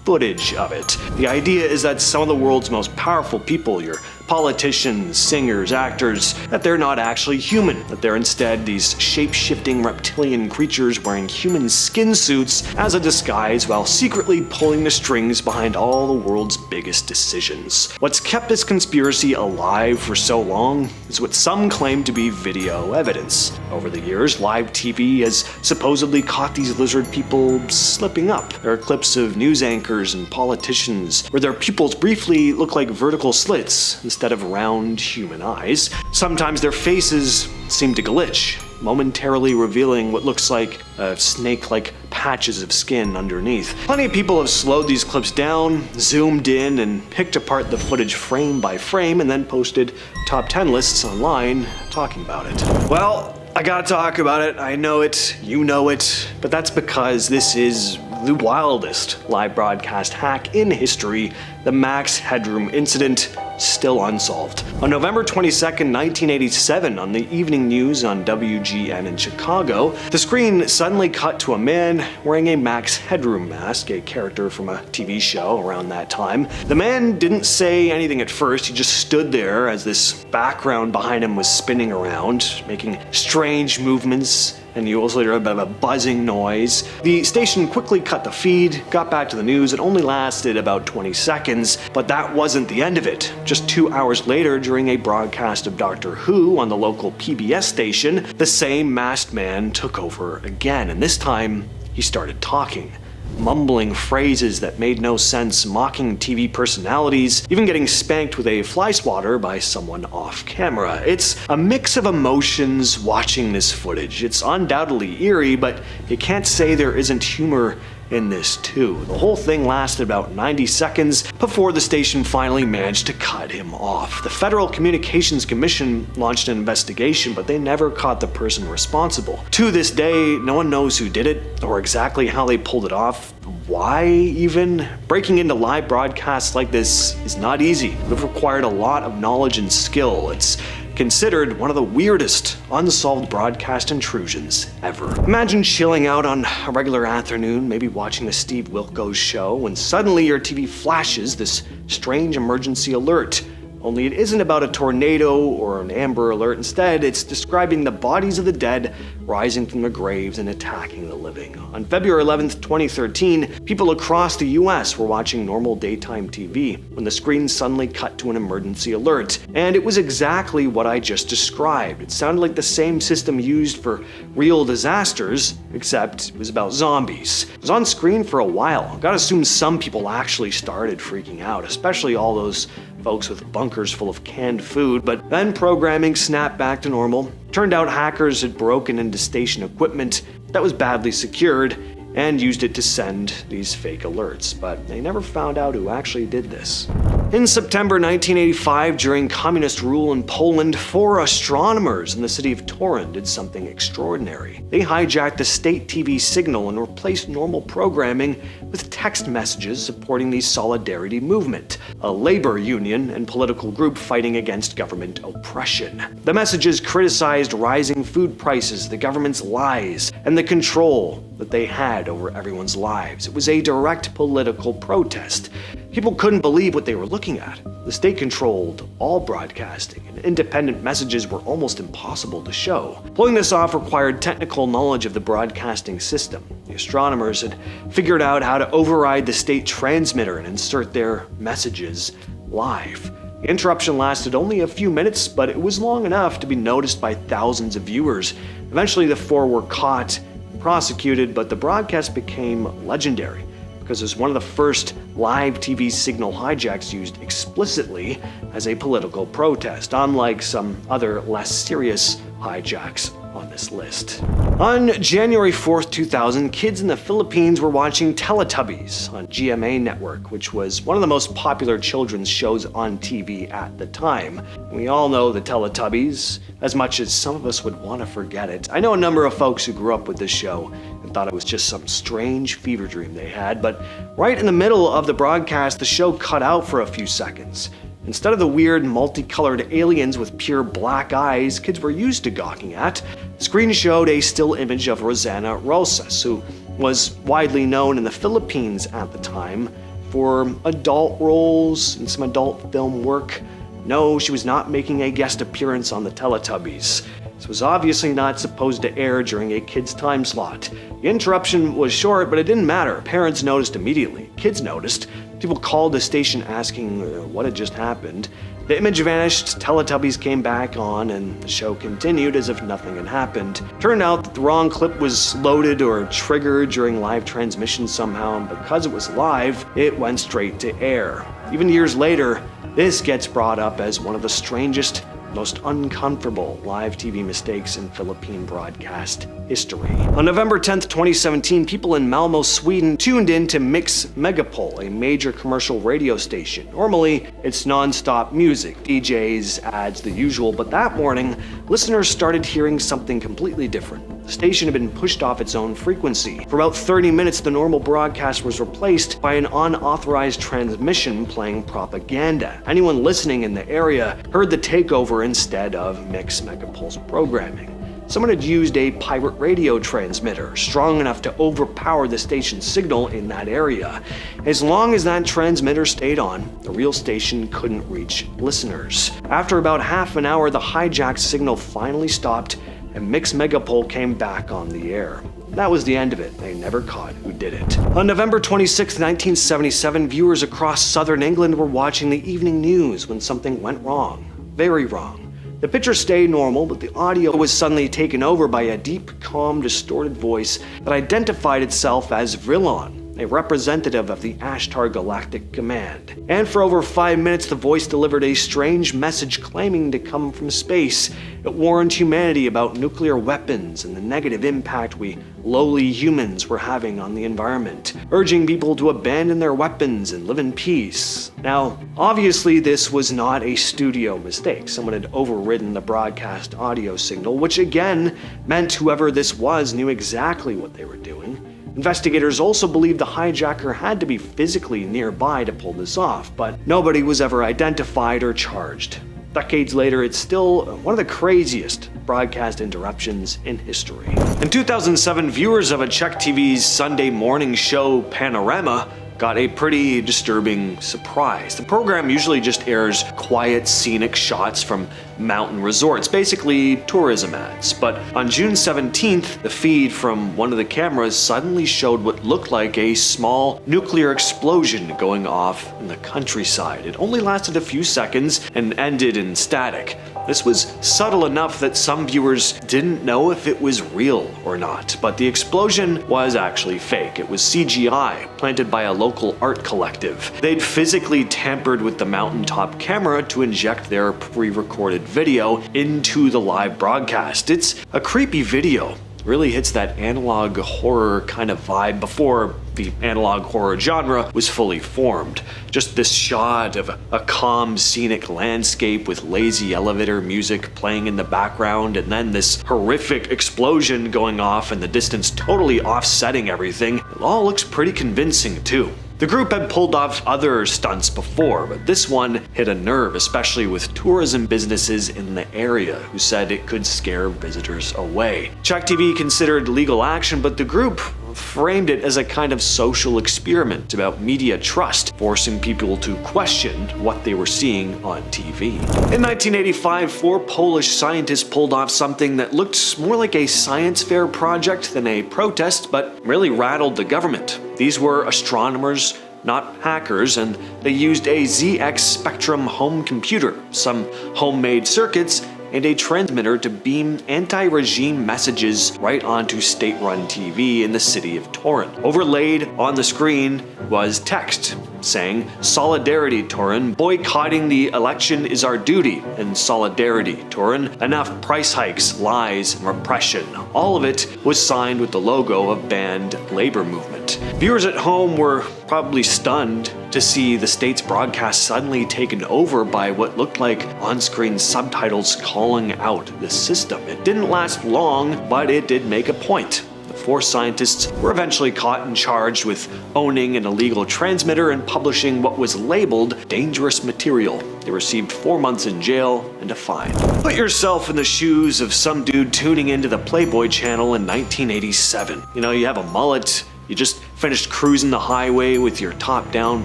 footage of it. The idea is that some of the world's most powerful people, your politicians, singers, actors, that they're not actually human, that they're instead these shape-shifting reptilian creatures wearing human skin suits as a disguise while secretly pulling the strings behind all the world's biggest decisions. What's kept this conspiracy alive for so long is what some claim to be video evidence. Over the years, live TV has supposedly caught these lizard people slipping up. There are clips of news anchors and politicians where their pupils briefly look like vertical slits instead of round human eyes. Sometimes their faces seem to glitch, momentarily revealing what looks like snake-like patches of skin underneath. Plenty of people have slowed these clips down, zoomed in, and picked apart the footage frame by frame, and then posted top 10 lists online talking about it. Well, I gotta talk about it. I know it, you know it, but that's because this is the wildest live broadcast hack in history, the Max Headroom incident, still unsolved. On November 22nd, 1987, on the evening news on WGN in Chicago, the screen suddenly cut to a man wearing a Max Headroom mask, a character from a TV show around that time. The man didn't say anything at first, he just stood there as this background behind him was spinning around, making strange movements, and you also hear a bit of a buzzing noise. The station quickly cut the feed, got back to the news. It only lasted about 20 seconds, but that wasn't the end of it. Just 2 hours later, during a broadcast of Doctor Who on the local PBS station, the same masked man took over again, and this time he started talking, mumbling phrases that made no sense, mocking TV personalities, even getting spanked with a fly swatter by someone off camera. It's a mix of emotions watching this footage. It's undoubtedly eerie, but you can't say there isn't humor in this too. The whole thing lasted about 90 seconds before the station finally managed to cut him off. The Federal Communications Commission launched an investigation, but they never caught the person responsible. To this day, no one knows who did it or exactly how they pulled it off. Why even? Breaking into live broadcasts like this is not easy. It would have required a lot of knowledge and skill. It's considered one of the weirdest unsolved broadcast intrusions ever. Imagine chilling out on a regular afternoon, maybe watching the Steve Wilkos show, when suddenly your TV flashes this strange emergency alert. Only it isn't about a tornado or an Amber Alert. Instead, it's describing the bodies of the dead rising from their graves and attacking the living. On February 11th, 2013, people across the US were watching normal daytime TV when the screen suddenly cut to an emergency alert. And it was exactly what I just described. It sounded like the same system used for real disasters, except it was about zombies. It was on screen for a while. I gotta assume some people actually started freaking out, especially all those folks with bunkers full of canned food, but then programming snapped back to normal. Turned out hackers had broken into station equipment that was badly secured and used it to send these fake alerts, but they never found out who actually did this. In September 1985, during communist rule in Poland, 4 astronomers in the city of Torun did something extraordinary. They hijacked the state TV signal and replaced normal programming with text messages supporting the Solidarity Movement, a labor union and political group fighting against government oppression. The messages criticized rising food prices, the government's lies, and the control that they had over everyone's lives. It was a direct political protest. People couldn't believe what they were looking at. The state controlled all broadcasting, and independent messages were almost impossible to show. Pulling this off required technical knowledge of the broadcasting system. The astronomers had figured out how to override the state transmitter and insert their messages live. The interruption lasted only a few minutes, but it was long enough to be noticed by thousands of viewers. Eventually, the 4 were caught and prosecuted, but the broadcast became legendary because it was one of the first live TV signal hijacks used explicitly as a political protest, unlike some other less serious hijacks on this list. On January 4th, 2000, kids in the Philippines were watching Teletubbies on GMA Network, which was one of the most popular children's shows on TV at the time. We all know the Teletubbies, as much as some of us would want to forget it. I know a number of folks who grew up with this show and thought it was just some strange fever dream they had, but right in the middle of the broadcast, the show cut out for a few seconds. Instead of the weird, multicolored aliens with pure black eyes kids were used to gawking at, the screen showed a still image of Rosanna Rosas, who was widely known in the Philippines at the time for adult roles and some adult film work. No, she was not making a guest appearance on the Teletubbies. This was obviously not supposed to air during a kid's time slot. The interruption was short, but it didn't matter. Parents noticed immediately. Kids noticed. People called the station asking what had just happened. The image vanished, Teletubbies came back on, and the show continued as if nothing had happened. Turned out that the wrong clip was loaded or triggered during live transmission somehow, and because it was live, it went straight to air. Even years later, this gets brought up as one of the strangest, most uncomfortable live TV mistakes in Philippine broadcast history. On November 10th, 2017, people in Malmö, Sweden tuned in to Mix Megapol, a major commercial radio station. Normally, it's non-stop music, DJs, ads, the usual, but that morning, listeners started hearing something completely different. The station had been pushed off its own frequency. For about 30 minutes, the normal broadcast was replaced by an unauthorized transmission playing propaganda. Anyone listening in the area heard the takeover instead of Mix Megapol's programming. Someone had used a pirate radio transmitter strong enough to overpower the station's signal in that area. As long as that transmitter stayed on, the real station couldn't reach listeners. After about half an hour, the hijacked signal finally stopped and Mix Megapol came back on the air. That was the end of it. They never caught who did it. On November 26, 1977, viewers across southern England were watching the evening news when something went wrong. Very wrong. The picture stayed normal, but the audio was suddenly taken over by a deep, calm, distorted voice that identified itself as Vrillon. a representative of the Ashtar Galactic Command. And for over 5 minutes, the voice delivered a strange message claiming to come from space. It warned humanity about nuclear weapons and the negative impact we lowly humans were having on the environment, urging people to abandon their weapons and live in peace. Now, obviously this was not a studio mistake. Someone had overridden the broadcast audio signal, which again meant whoever this was knew exactly what they were doing. Investigators also believed the hijacker had to be physically nearby to pull this off, but nobody was ever identified or charged. Decades later, it's still one of the craziest broadcast interruptions in history. In 2007, viewers of a Czech TV's Sunday morning show Panorama got a pretty disturbing surprise. The program usually just airs quiet, scenic shots from mountain resorts, basically tourism ads. But on June 17th, the feed from one of the cameras suddenly showed what looked like a small nuclear explosion going off in the countryside. It only lasted a few seconds and ended in static. This was subtle enough that some viewers didn't know if it was real or not, but the explosion was actually fake. It was CGI, planted by a local art collective. They'd physically tampered with the mountaintop camera to inject their pre-recorded video into the live broadcast. It's a creepy video. Really hits that analog horror kind of vibe before the analog horror genre was fully formed. Just this shot of a calm, scenic landscape with lazy elevator music playing in the background, and then this horrific explosion going off in the distance, totally offsetting everything. It all looks pretty convincing too. The group had pulled off other stunts before, but this one hit a nerve, especially with tourism businesses in the area who said it could scare visitors away. Czech TV considered legal action, but the group framed it as a kind of social experiment about media trust, forcing people to question what they were seeing on TV. In 1985, 4 Polish scientists pulled off something that looked more like a science fair project than a protest, but really rattled the government. These were astronomers, not hackers, and they used a ZX Spectrum home computer, some homemade circuits, and a transmitter to beam anti-regime messages right onto state-run TV in the city of Torun. Overlaid on the screen was text saying, "Solidarity, Torun. Boycotting the election is our duty. And solidarity, Torun. Enough price hikes, lies, and repression." All of it was signed with the logo of banned labor movement. Viewers at home were probably stunned to see the state's broadcast suddenly taken over by what looked like on-screen subtitles calling out the system. It didn't last long, but it did make a point. The 4 scientists were eventually caught and charged with owning an illegal transmitter and publishing what was labeled dangerous material. They received 4 months in jail and a fine. Put yourself in the shoes of some dude tuning into the Playboy channel in 1987. You know, you have a mullet, you just finished cruising the highway with your top down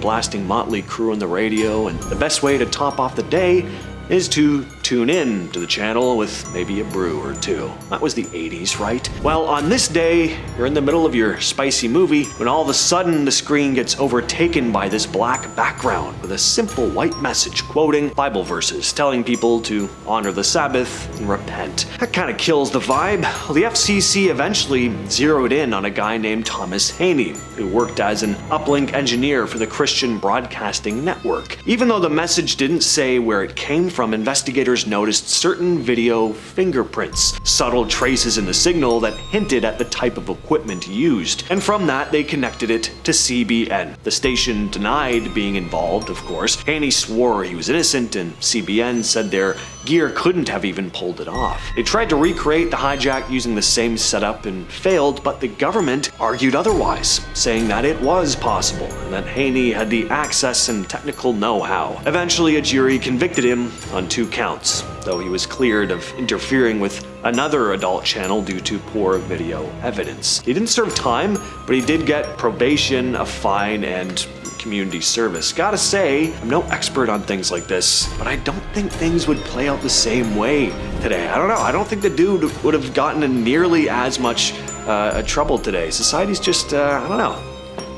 blasting Motley Crue on the radio, and the best way to top off the day is to tune in to the channel with maybe a brew or two. That was the 80s, right? Well, on this day, you're in the middle of your spicy movie when all of a sudden the screen gets overtaken by this black background with a simple white message quoting Bible verses, telling people to honor the Sabbath and repent. That kind of kills the vibe. Well, the FCC eventually zeroed in on a guy named Thomas Haney, who worked as an uplink engineer for the Christian Broadcasting Network. Even though the message didn't say where it came from, investigators noticed certain video fingerprints, subtle traces in the signal that hinted at the type of equipment used, and from that they connected it to CBN. The station denied being involved, of course. Haney swore he was innocent, and CBN said their gear couldn't have even pulled it off. They tried to recreate the hijack using the same setup and failed, but the government argued otherwise, saying that it was possible and that Haney had the access and technical know-how. Eventually, a jury convicted him on 2 counts, though he was cleared of interfering with another adult channel due to poor video evidence. He didn't serve time, but he did get probation, a fine, and community service. Gotta say, I'm no expert on things like this, but I don't think things would play out the same way today. I don't know. I don't think the dude would have gotten in nearly as much trouble today. Society's just, I don't know,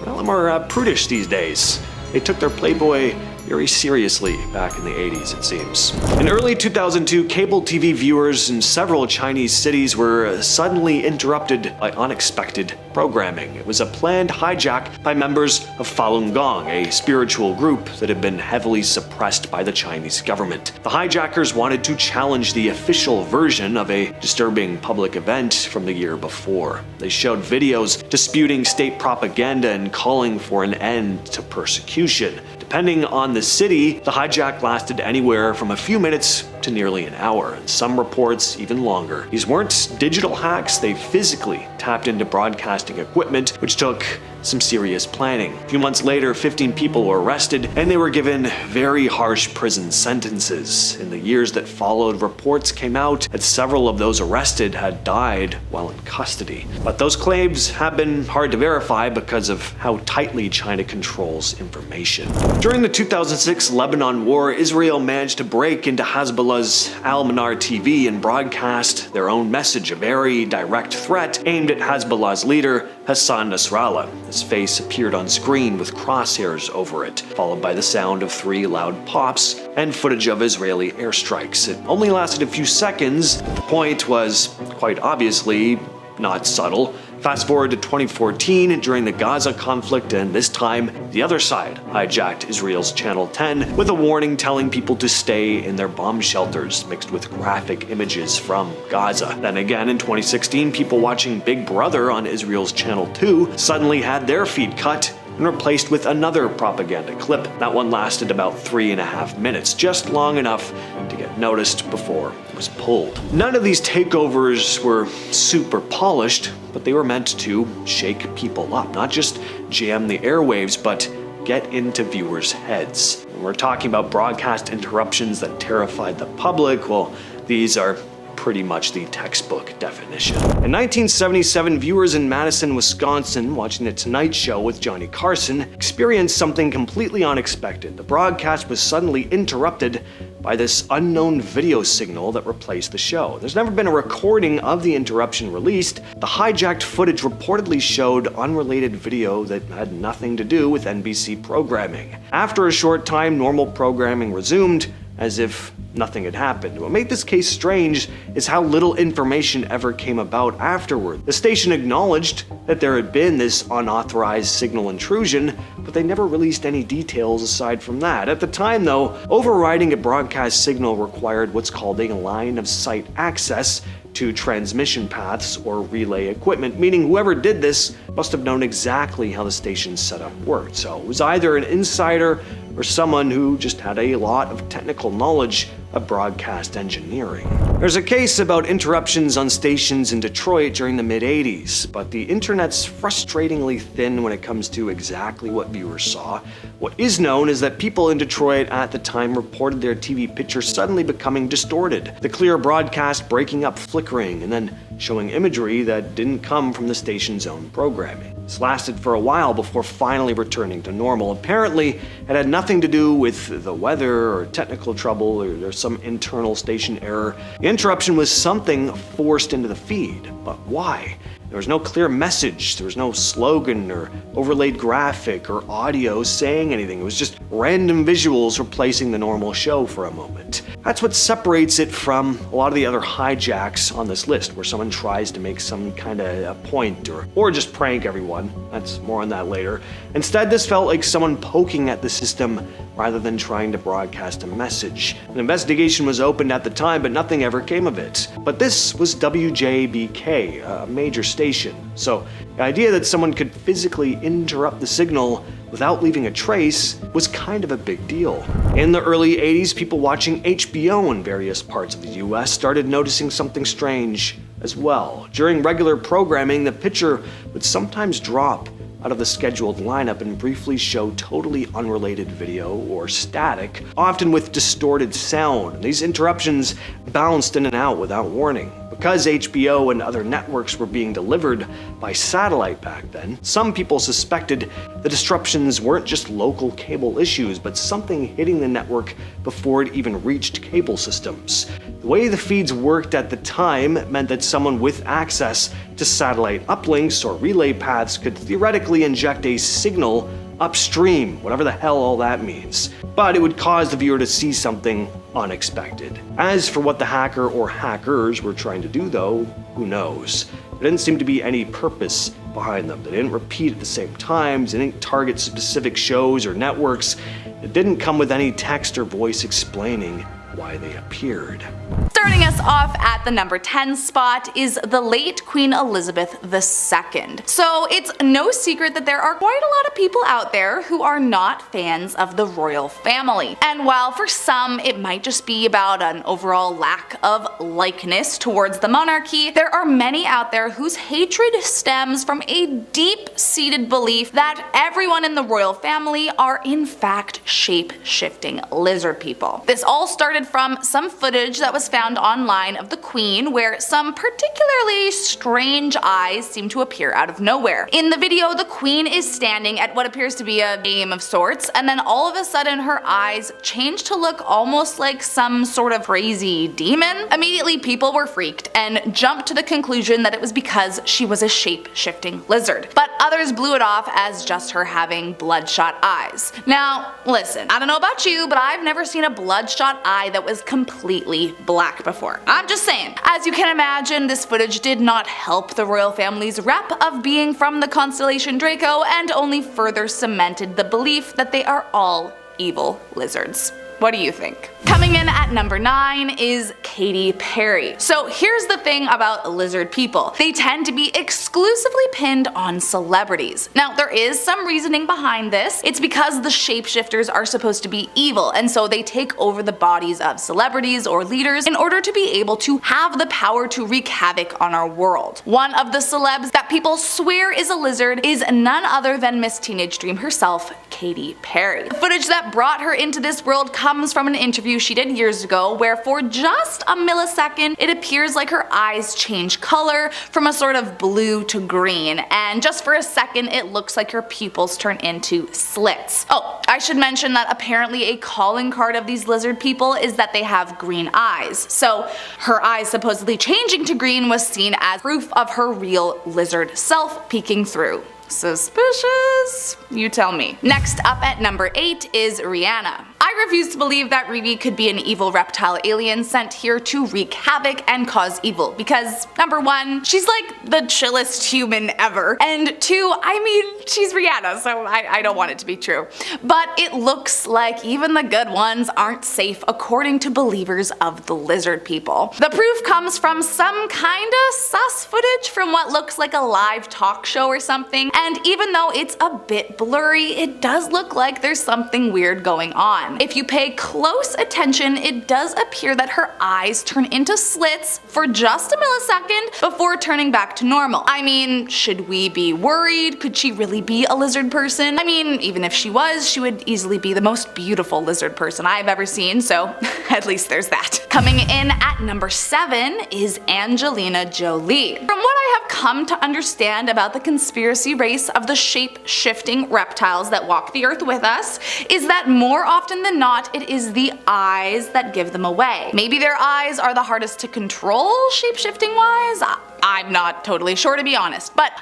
a lot more prudish these days. They took their Playboy very seriously back in the 80s, it seems. In early 2002, cable TV viewers in several Chinese cities were suddenly interrupted by unexpected programming. It was a planned hijack by members of Falun Gong, a spiritual group that had been heavily suppressed by the Chinese government. The hijackers wanted to challenge the official version of a disturbing public event from the year before. They showed videos disputing state propaganda and calling for an end to persecution. Depending on the city, the hijack lasted anywhere from a few minutes to nearly an hour, and some reports even longer. These weren't digital hacks, they physically tapped into broadcasting equipment, which took some serious planning. A few months later, 15 people were arrested, and they were given very harsh prison sentences. In the years that followed, reports came out that several of those arrested had died while in custody. But those claims have been hard to verify because of how tightly China controls information. During the 2006 Lebanon War, Israel managed to break into Hezbollah's Al-Manar TV and broadcast their own message, a very direct threat aimed at Hezbollah's leader, Hassan Nasrallah. His face appeared on screen with crosshairs over it, followed by the sound of 3 loud pops and footage of Israeli airstrikes. It only lasted a few seconds. The point was, quite obviously, not subtle. Fast forward to 2014 during the Gaza conflict, and this time the other side hijacked Israel's Channel 10 with a warning telling people to stay in their bomb shelters, mixed with graphic images from Gaza. Then again in 2016, people watching Big Brother on Israel's Channel 2 suddenly had their feed cut and replaced with another propaganda clip. That one lasted about 3.5 minutes, just long enough to get noticed before it was pulled. None of these takeovers were super polished, but they were meant to shake people up, not just jam the airwaves, but get into viewers' heads. When we're talking about broadcast interruptions that terrified the public, well, these are pretty much the textbook definition. In 1977, viewers in Madison, Wisconsin, watching The Tonight Show with Johnny Carson, experienced something completely unexpected. The broadcast was suddenly interrupted by this unknown video signal that replaced the show. There's never been a recording of the interruption released. The hijacked footage reportedly showed unrelated video that had nothing to do with NBC programming. After a short time, normal programming resumed, as if nothing had happened. What made this case strange is how little information ever came about afterward. The station acknowledged that there had been this unauthorized signal intrusion, but they never released any details aside from that. At the time though, overriding a broadcast signal required what's called a line of sight access to transmission paths or relay equipment, meaning whoever did this must have known exactly how the station's setup worked. So it was either an insider or someone who just had a lot of technical knowledge of broadcast engineering. There's a case about interruptions on stations in Detroit during the mid-80s, but the internet's frustratingly thin when it comes to exactly what viewers saw. What is known is that people in Detroit at the time reported their TV picture suddenly becoming distorted, the clear broadcast breaking up, flickering, and then showing imagery that didn't come from the station's own programming. This lasted for a while before finally returning to normal. Apparently, it had nothing to do with the weather or technical trouble or some internal station error. The interruption was something forced into the feed, but why? There was no clear message, there was no slogan or overlaid graphic or audio saying anything. It was just random visuals replacing the normal show for a moment. That's what separates it from a lot of the other hijacks on this list, where someone tries to make some kind of a point or just prank everyone. That's more on that later. Instead, this felt like someone poking at the system rather than trying to broadcast a message. An investigation was opened at the time, but nothing ever came of it. But this was WJBK, a major station. So the idea that someone could physically interrupt the signal without leaving a trace was kind of a big deal. In the early 80s, people watching HBO in various parts of the US started noticing something strange as well. During regular programming, the picture would sometimes drop out of the scheduled lineup and briefly show totally unrelated video or static, often with distorted sound. These interruptions bounced in and out without warning. Because HBO and other networks were being delivered by satellite back then, some people suspected the disruptions weren't just local cable issues, but something hitting the network before it even reached cable systems. The way the feeds worked at the time meant that someone with access to satellite uplinks or relay paths could theoretically inject a signal upstream, whatever the hell all that means. But it would cause the viewer to see something unexpected. As for what the hacker or hackers were trying to do though, who knows? There didn't seem to be any purpose behind them. They didn't repeat at the same times, they didn't target specific shows or networks. It didn't come with any text or voice explaining why they appeared.
Starting us off at the number 10 spot is the late Queen Elizabeth II. So it's no secret that there are quite a lot of people out there who are not fans of the royal family. And while for some it might just be about an overall lack of likeness towards the monarchy, there are many out there whose hatred stems from a deep-seated belief that everyone in the royal family are in fact shape-shifting lizard people. This all started from some footage that was found online of the Queen where some particularly strange eyes seem to appear out of nowhere. In the video, the Queen is standing at what appears to be a game of sorts, and then all of a sudden her eyes change to look almost like some sort of crazy demon. Immediately people were freaked and jumped to the conclusion that it was because she was a shape-shifting lizard. But others blew it off as just her having bloodshot eyes. Now, listen, I don't know about you, but I've never seen a bloodshot eye that was completely black before. I'm just saying. As you can imagine, this footage did not help the royal family's rep of being from the constellation Draco and only further cemented the belief that they are all evil lizards. What do you think? Coming in at number 9 is Katy Perry. So here's the thing about lizard people. They tend to be exclusively pinned on celebrities. Now there is some reasoning behind this. It's because the shapeshifters are supposed to be evil, and so they take over the bodies of celebrities or leaders in order to be able to have the power to wreak havoc on our world. One of the celebs that people swear is a lizard is none other than Miss Teenage Dream herself, Katy Perry. The footage that brought her into this world comes from an interview she did years ago where for just a millisecond it appears like her eyes change color from a sort of blue to green, and just for a second it looks like her pupils turn into slits. Oh, I should mention that apparently a calling card of these lizard people is that they have green eyes, so her eyes supposedly changing to green was seen as proof of her real lizard self peeking through. Suspicious? You tell me. Next up at number 8 is Rihanna. I refuse to believe that Riri could be an evil reptile alien sent here to wreak havoc and cause evil because, number 1, she's like the chillest human ever, and 2, I mean, she's Rihanna, so I don't want it to be true. But it looks like even the good ones aren't safe according to believers of the lizard people. The proof comes from some kinda sus footage from what looks like a live talk show or something, and even though it's a bit blurry, it does look like there's something weird going on. If you pay close attention, it does appear that her eyes turn into slits for just a millisecond before turning back to normal. I mean, should we be worried? Could she really be a lizard person? I mean, even if she was, she would easily be the most beautiful lizard person I've ever seen, so at least there's that. Coming in at number 7 is Angelina Jolie. From what I have come to understand about the conspiracy race of the shape-shifting reptiles that walk the earth with us, is that more often than not, it is the eyes that give them away. Maybe their eyes are the hardest to control shape-shifting wise? I'm not totally sure, to be honest, but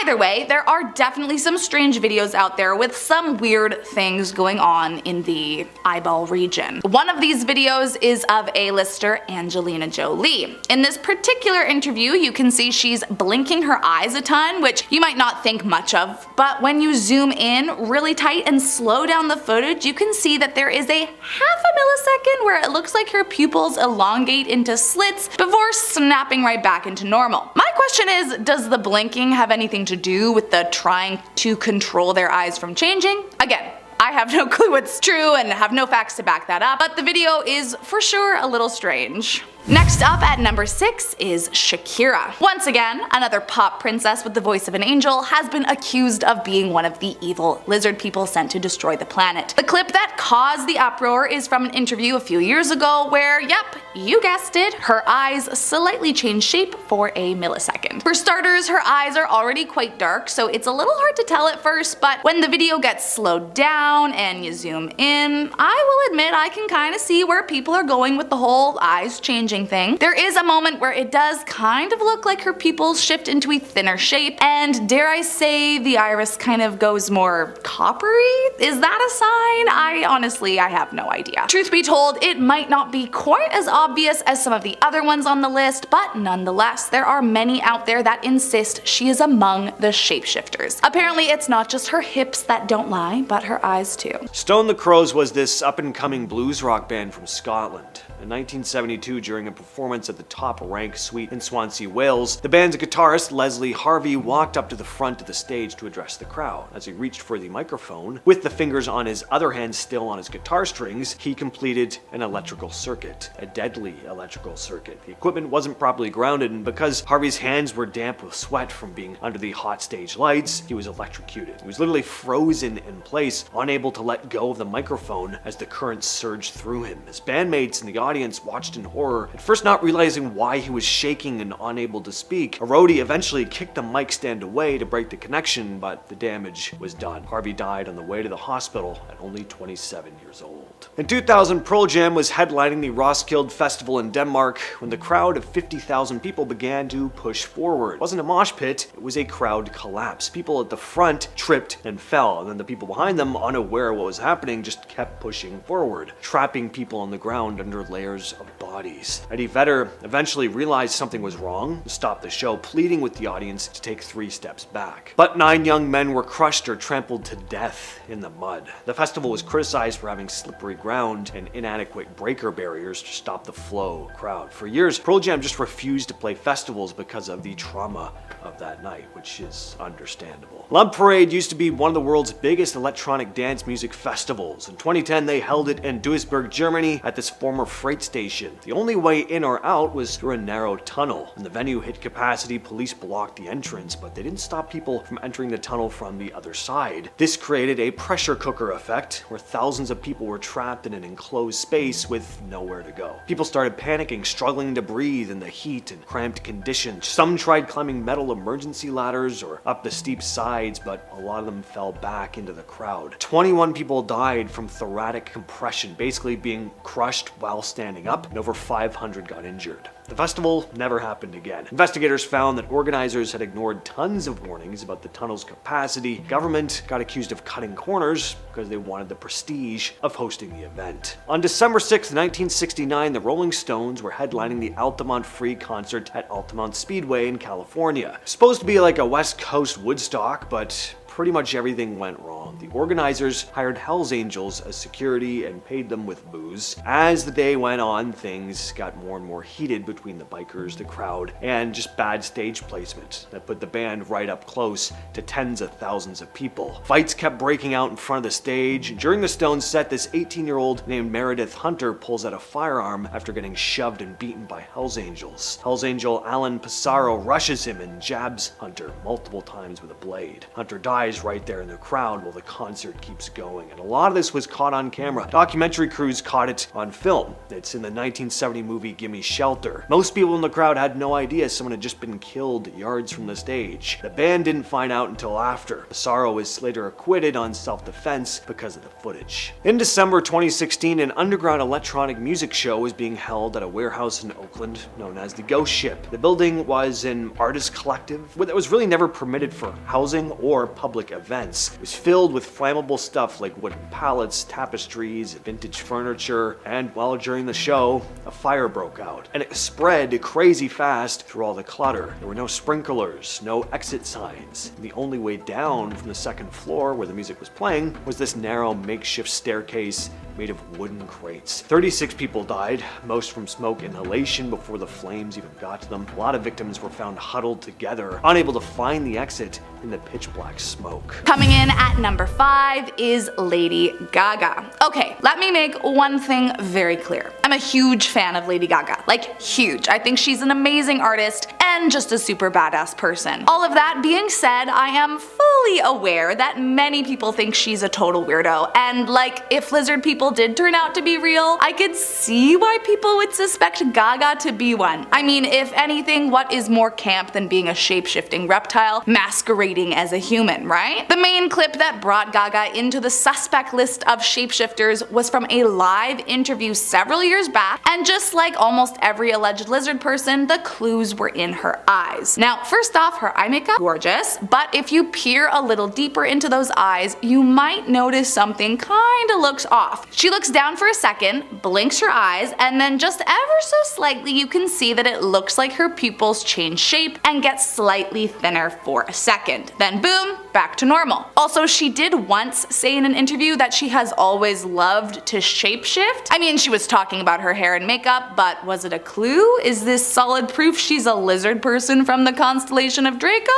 either way, there are definitely some strange videos out there with some weird things going on in the eyeball region. One of these videos is of A-lister Angelina Jolie. In this particular interview, you can see she's blinking her eyes a ton, which you might not think much of, but when you zoom in really tight and slow down the footage, you can see that there is a half a millisecond where it looks like her pupils elongate into slits before snapping right back into normal. My question is, does the blinking have anything to do with the trying to control their eyes from changing? Again, I have no clue what's true and have no facts to back that up, but the video is for sure a little strange. Next up at number 6 is Shakira. Once again, another pop princess with the voice of an angel has been accused of being one of the evil lizard people sent to destroy the planet. The clip that caused the uproar is from an interview a few years ago where, yep, you guessed it, her eyes slightly change shape for a millisecond. For starters, her eyes are already quite dark, so it's a little hard to tell at first, but when the video gets slowed down and you zoom in, I will admit I can kinda see where people are going with the whole eyes changing changing thing. There is a moment where it does kind of look like her pupils shift into a thinner shape, and dare I say the iris kind of goes more coppery? Is that a sign? I have no idea. Truth be told, it might not be quite as obvious as some of the other ones on the list, but nonetheless, there are many out there that insist she is among the shapeshifters. Apparently, it's not just her hips that don't lie, but her eyes too.
Stone the Crows was this up-and-coming blues rock band from Scotland. In 1972, during a performance at the Top Rank Suite in Swansea, Wales, the band's guitarist, Leslie Harvey, walked up to the front of the stage to address the crowd. As he reached for the microphone, with the fingers on his other hand still on his guitar strings, he completed an electrical circuit, a deadly electrical circuit. The equipment wasn't properly grounded, and because Harvey's hands were damp with sweat from being under the hot stage lights, he was electrocuted. He was literally frozen in place, unable to let go of the microphone as the current surged through him. His bandmates in the audience watched in horror, at first not realizing why he was shaking and unable to speak. A roadie eventually kicked the mic stand away to break the connection, but the damage was done. Harvey died on the way to the hospital at only 27 years old. In 2000, Pearl Jam was headlining the Roskilde Festival in Denmark when the crowd of 50,000 people began to push forward. It wasn't a mosh pit, it was a crowd collapse. People at the front tripped and fell, and then the people behind them, unaware of what was happening, just kept pushing forward, trapping people on the ground under layers of bodies. Eddie Vedder eventually realized something was wrong and stopped the show, pleading with the audience to take 3 steps back. But 9 young men were crushed or trampled to death in the mud. The festival was criticized for having slippery ground and inadequate breaker barriers to stop the flow crowd. For years, Pearl Jam just refused to play festivals because of the trauma of that night, which is understandable. Love Parade used to be one of the world's biggest electronic dance music festivals. In 2010, they held it in Duisburg, Germany at this former freight station. The only way in or out was through a narrow tunnel. When the venue hit capacity, police blocked the entrance, but they didn't stop people from entering the tunnel from the other side. This created a pressure cooker effect, where thousands of people were trapped in an enclosed space with nowhere to go. People started panicking, struggling to breathe in the heat and cramped conditions. Some tried climbing metal emergency ladders or up the steep sides, but a lot of them fell back into the crowd. 21 people died from thoracic compression, basically being crushed while standing up, and over 500 got injured. The festival never happened again. Investigators found that organizers had ignored tons of warnings about the tunnel's capacity. Government got accused of cutting corners because they wanted the prestige of hosting the event. On December 6, 1969, the Rolling Stones were headlining the Altamont Free concert at Altamont Speedway in California. Supposed to be like a West Coast Woodstock, but pretty much everything went wrong. The organizers hired Hell's Angels as security and paid them with booze. As the day went on, things got more and more heated between the bikers, the crowd, and just bad stage placement that put the band right up close to tens of thousands of people. Fights kept breaking out in front of the stage. During the Stones set, this 18-year-old named Meredith Hunter pulls out a firearm after getting shoved and beaten by Hell's Angels. Hell's Angel Alan Pissarro rushes him and jabs Hunter multiple times with a blade. Hunter dies right there in the crowd while the concert keeps going, and a lot of this was caught on camera. Documentary crews caught it on film. It's in the 1970 movie Gimme Shelter. Most people in the crowd had no idea someone had just been killed yards from the stage. The band didn't find out until after. Pissarro was later acquitted on self-defense because of the footage. In December 2016, an underground electronic music show was being held at a warehouse in Oakland known as the Ghost Ship. The building was an artist collective that was really never permitted for housing or public events. It was filled with flammable stuff like wooden pallets, tapestries, vintage furniture, and while during the show, a fire broke out. And it spread crazy fast through all the clutter. There were no sprinklers, no exit signs. The only way down from the second floor where the music was playing was this narrow makeshift staircase made of wooden crates. 36 people died, most from smoke inhalation before the flames even got to them. A lot of victims were found huddled together, unable to find the exit in the pitch black smoke.
Coming in at number 5 is Lady Gaga. Okay, let me make one thing very clear. I'm a huge fan of Lady Gaga, like huge. I think she's an amazing artist and just a super badass person. All of that being said, I am fully aware that many people think she's a total weirdo, and like if lizard people did turn out to be real, I could see why people would suspect Gaga to be one. I mean, if anything, what is more camp than being a shape-shifting reptile masquerading as a human, right? The main clip that brought Gaga into the suspect list of shapeshifters was from a live interview several years years back, and just like almost every alleged lizard person, the clues were in her eyes. Now, first off, her eye makeup, gorgeous, but if you peer a little deeper into those eyes, you might notice something kinda looks off. She looks down for a second, blinks her eyes, and then just ever so slightly you can see that it looks like her pupils change shape and get slightly thinner for a second. Then boom, back to normal. Also, she did once say in an interview that she has always loved to shapeshift. I mean, she was talking about her hair and makeup, but was it a clue? Is this solid proof she's a lizard person from the constellation of Draco?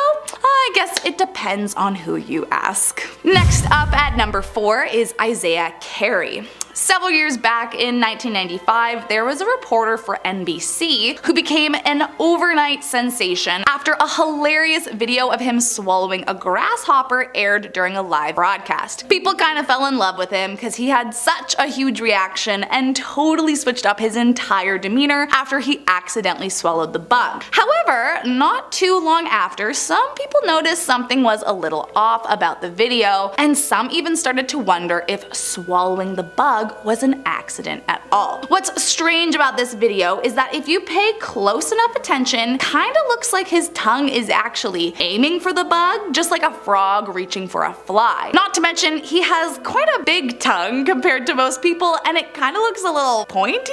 I guess it depends on who you ask. Next up at number 4 is Isaiah Carey. Several years back in 1995, there was a reporter for NBC who became an overnight sensation after a hilarious video of him swallowing a grasshopper aired during a live broadcast. People kind of fell in love with him because he had such a huge reaction and totally switched up his entire demeanor after he accidentally swallowed the bug. However, not too long after, some people noticed something was a little off about the video, and some even started to wonder if swallowing the bug was an accident at all. What's strange about this video is that if you pay close enough attention, kinda looks like his tongue is actually aiming for the bug, just like a frog reaching for a fly. Not to mention, he has quite a big tongue compared to most people, and it kinda looks a little pointy.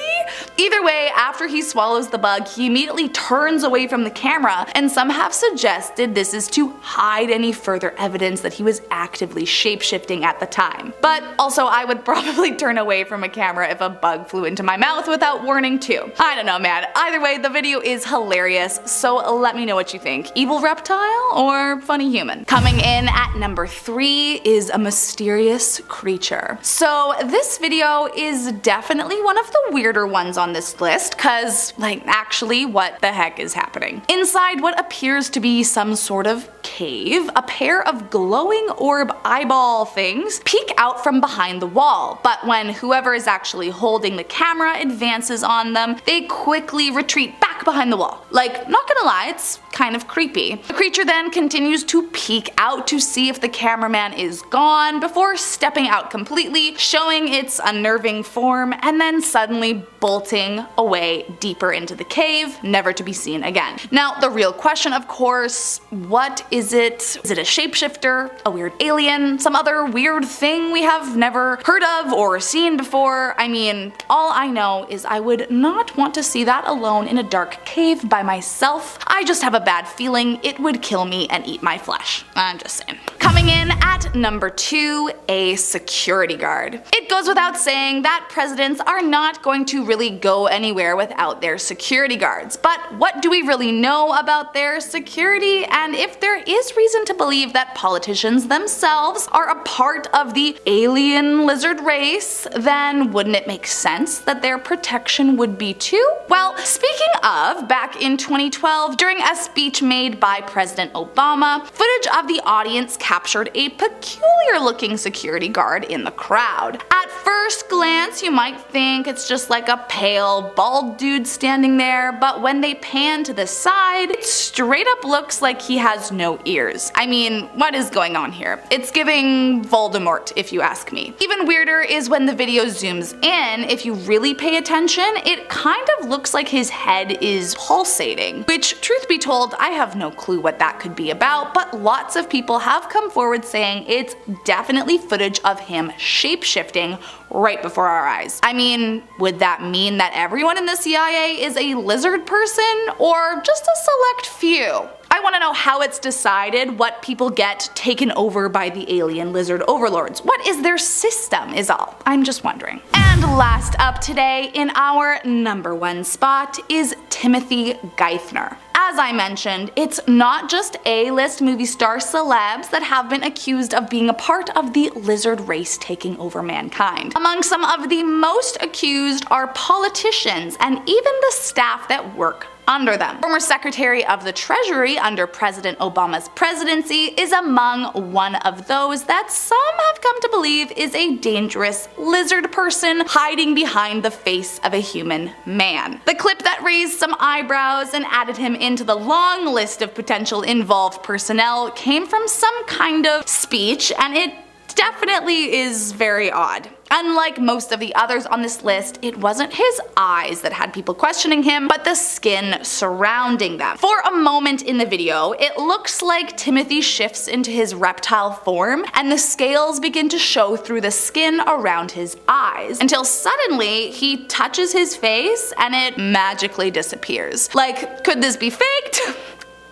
Either way, after he swallows the bug, he immediately turns away from the camera, and some have suggested this is to hide any further evidence that he was actively shapeshifting at the time. But also, I would probably turn away from a camera if a bug flew into my mouth without warning too. I don't know, man. Either way, the video is hilarious, so let me know what you think. Evil reptile or funny human? Coming in at number 3 is a mysterious creature. So this video is definitely one of the weirder ones on this list, cause like actually what the heck is happening? Inside what appears to be some sort of cave, a pair of glowing orb eyeball things peek out from behind the wall, but when whoever is actually holding the camera advances on them, they quickly retreat back behind the wall. Like, not gonna lie, it's kind of creepy. The creature then continues to peek out to see if the cameraman is gone before stepping out completely, showing its unnerving form, and then suddenly bolting away deeper into the cave, never to be seen again. Now, the real question, of course, what is it? Is it a shapeshifter, a weird alien, some other weird thing we have never heard of or seen before? I mean, all I know is I would not want to see that alone in a dark cave by myself. I just have a bad feeling it would kill me and eat my flesh. I'm just saying. Coming in at number 2, a security guard. It goes without saying that presidents are not going to really go anywhere without their security guards. But what do we really know about their security? And if there is reason to believe that politicians themselves are a part of the alien lizard race, then wouldn't it make sense that their protection would be too? Well, speaking of, back in 2012, during a speech made by President Obama, footage of the audience captured a peculiar looking security guard in the crowd. At first glance, you might think it's just like a pale, bald dude standing there, but when they pan to the side, it straight up looks like he has no ears. I mean, what is going on here? It's giving Voldemort, if you ask me. Even weirder is when the video zooms in, if you really pay attention, it kind of looks like his head is pulsating, which, truth be told, I have no clue what that could be about, but lots of people have come forward saying it's definitely footage of him shapeshifting right before our eyes. I mean, would that mean that everyone in the CIA is a lizard person, or just a select few? I want to know how it's decided what people get taken over by the alien lizard overlords. What is their system is all. I'm just wondering. And last up today in our number 1 spot is Timothy Geithner. As I mentioned, it's not just A-list movie star celebs that have been accused of being a part of the lizard race taking over mankind. Among some of the most accused are politicians and even the staff that work under them. Former Secretary of the Treasury under President Obama's presidency is among one of those that some have come to believe is a dangerous lizard person hiding behind the face of a human man. The clip that raised some eyebrows and added him into the long list of potential involved personnel came from some kind of speech, and it definitely is very odd. Unlike most of the others on this list, it wasn't his eyes that had people questioning him, but the skin surrounding them. For a moment in the video, it looks like Timothy shifts into his reptile form, and the scales begin to show through the skin around his eyes, until suddenly he touches his face and it magically disappears. Like, could this be faked?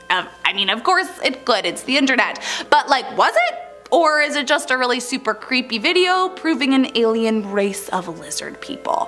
I mean, of course it could, it's the internet, but like, was it? Or is it just a really super creepy video proving an alien race of lizard people?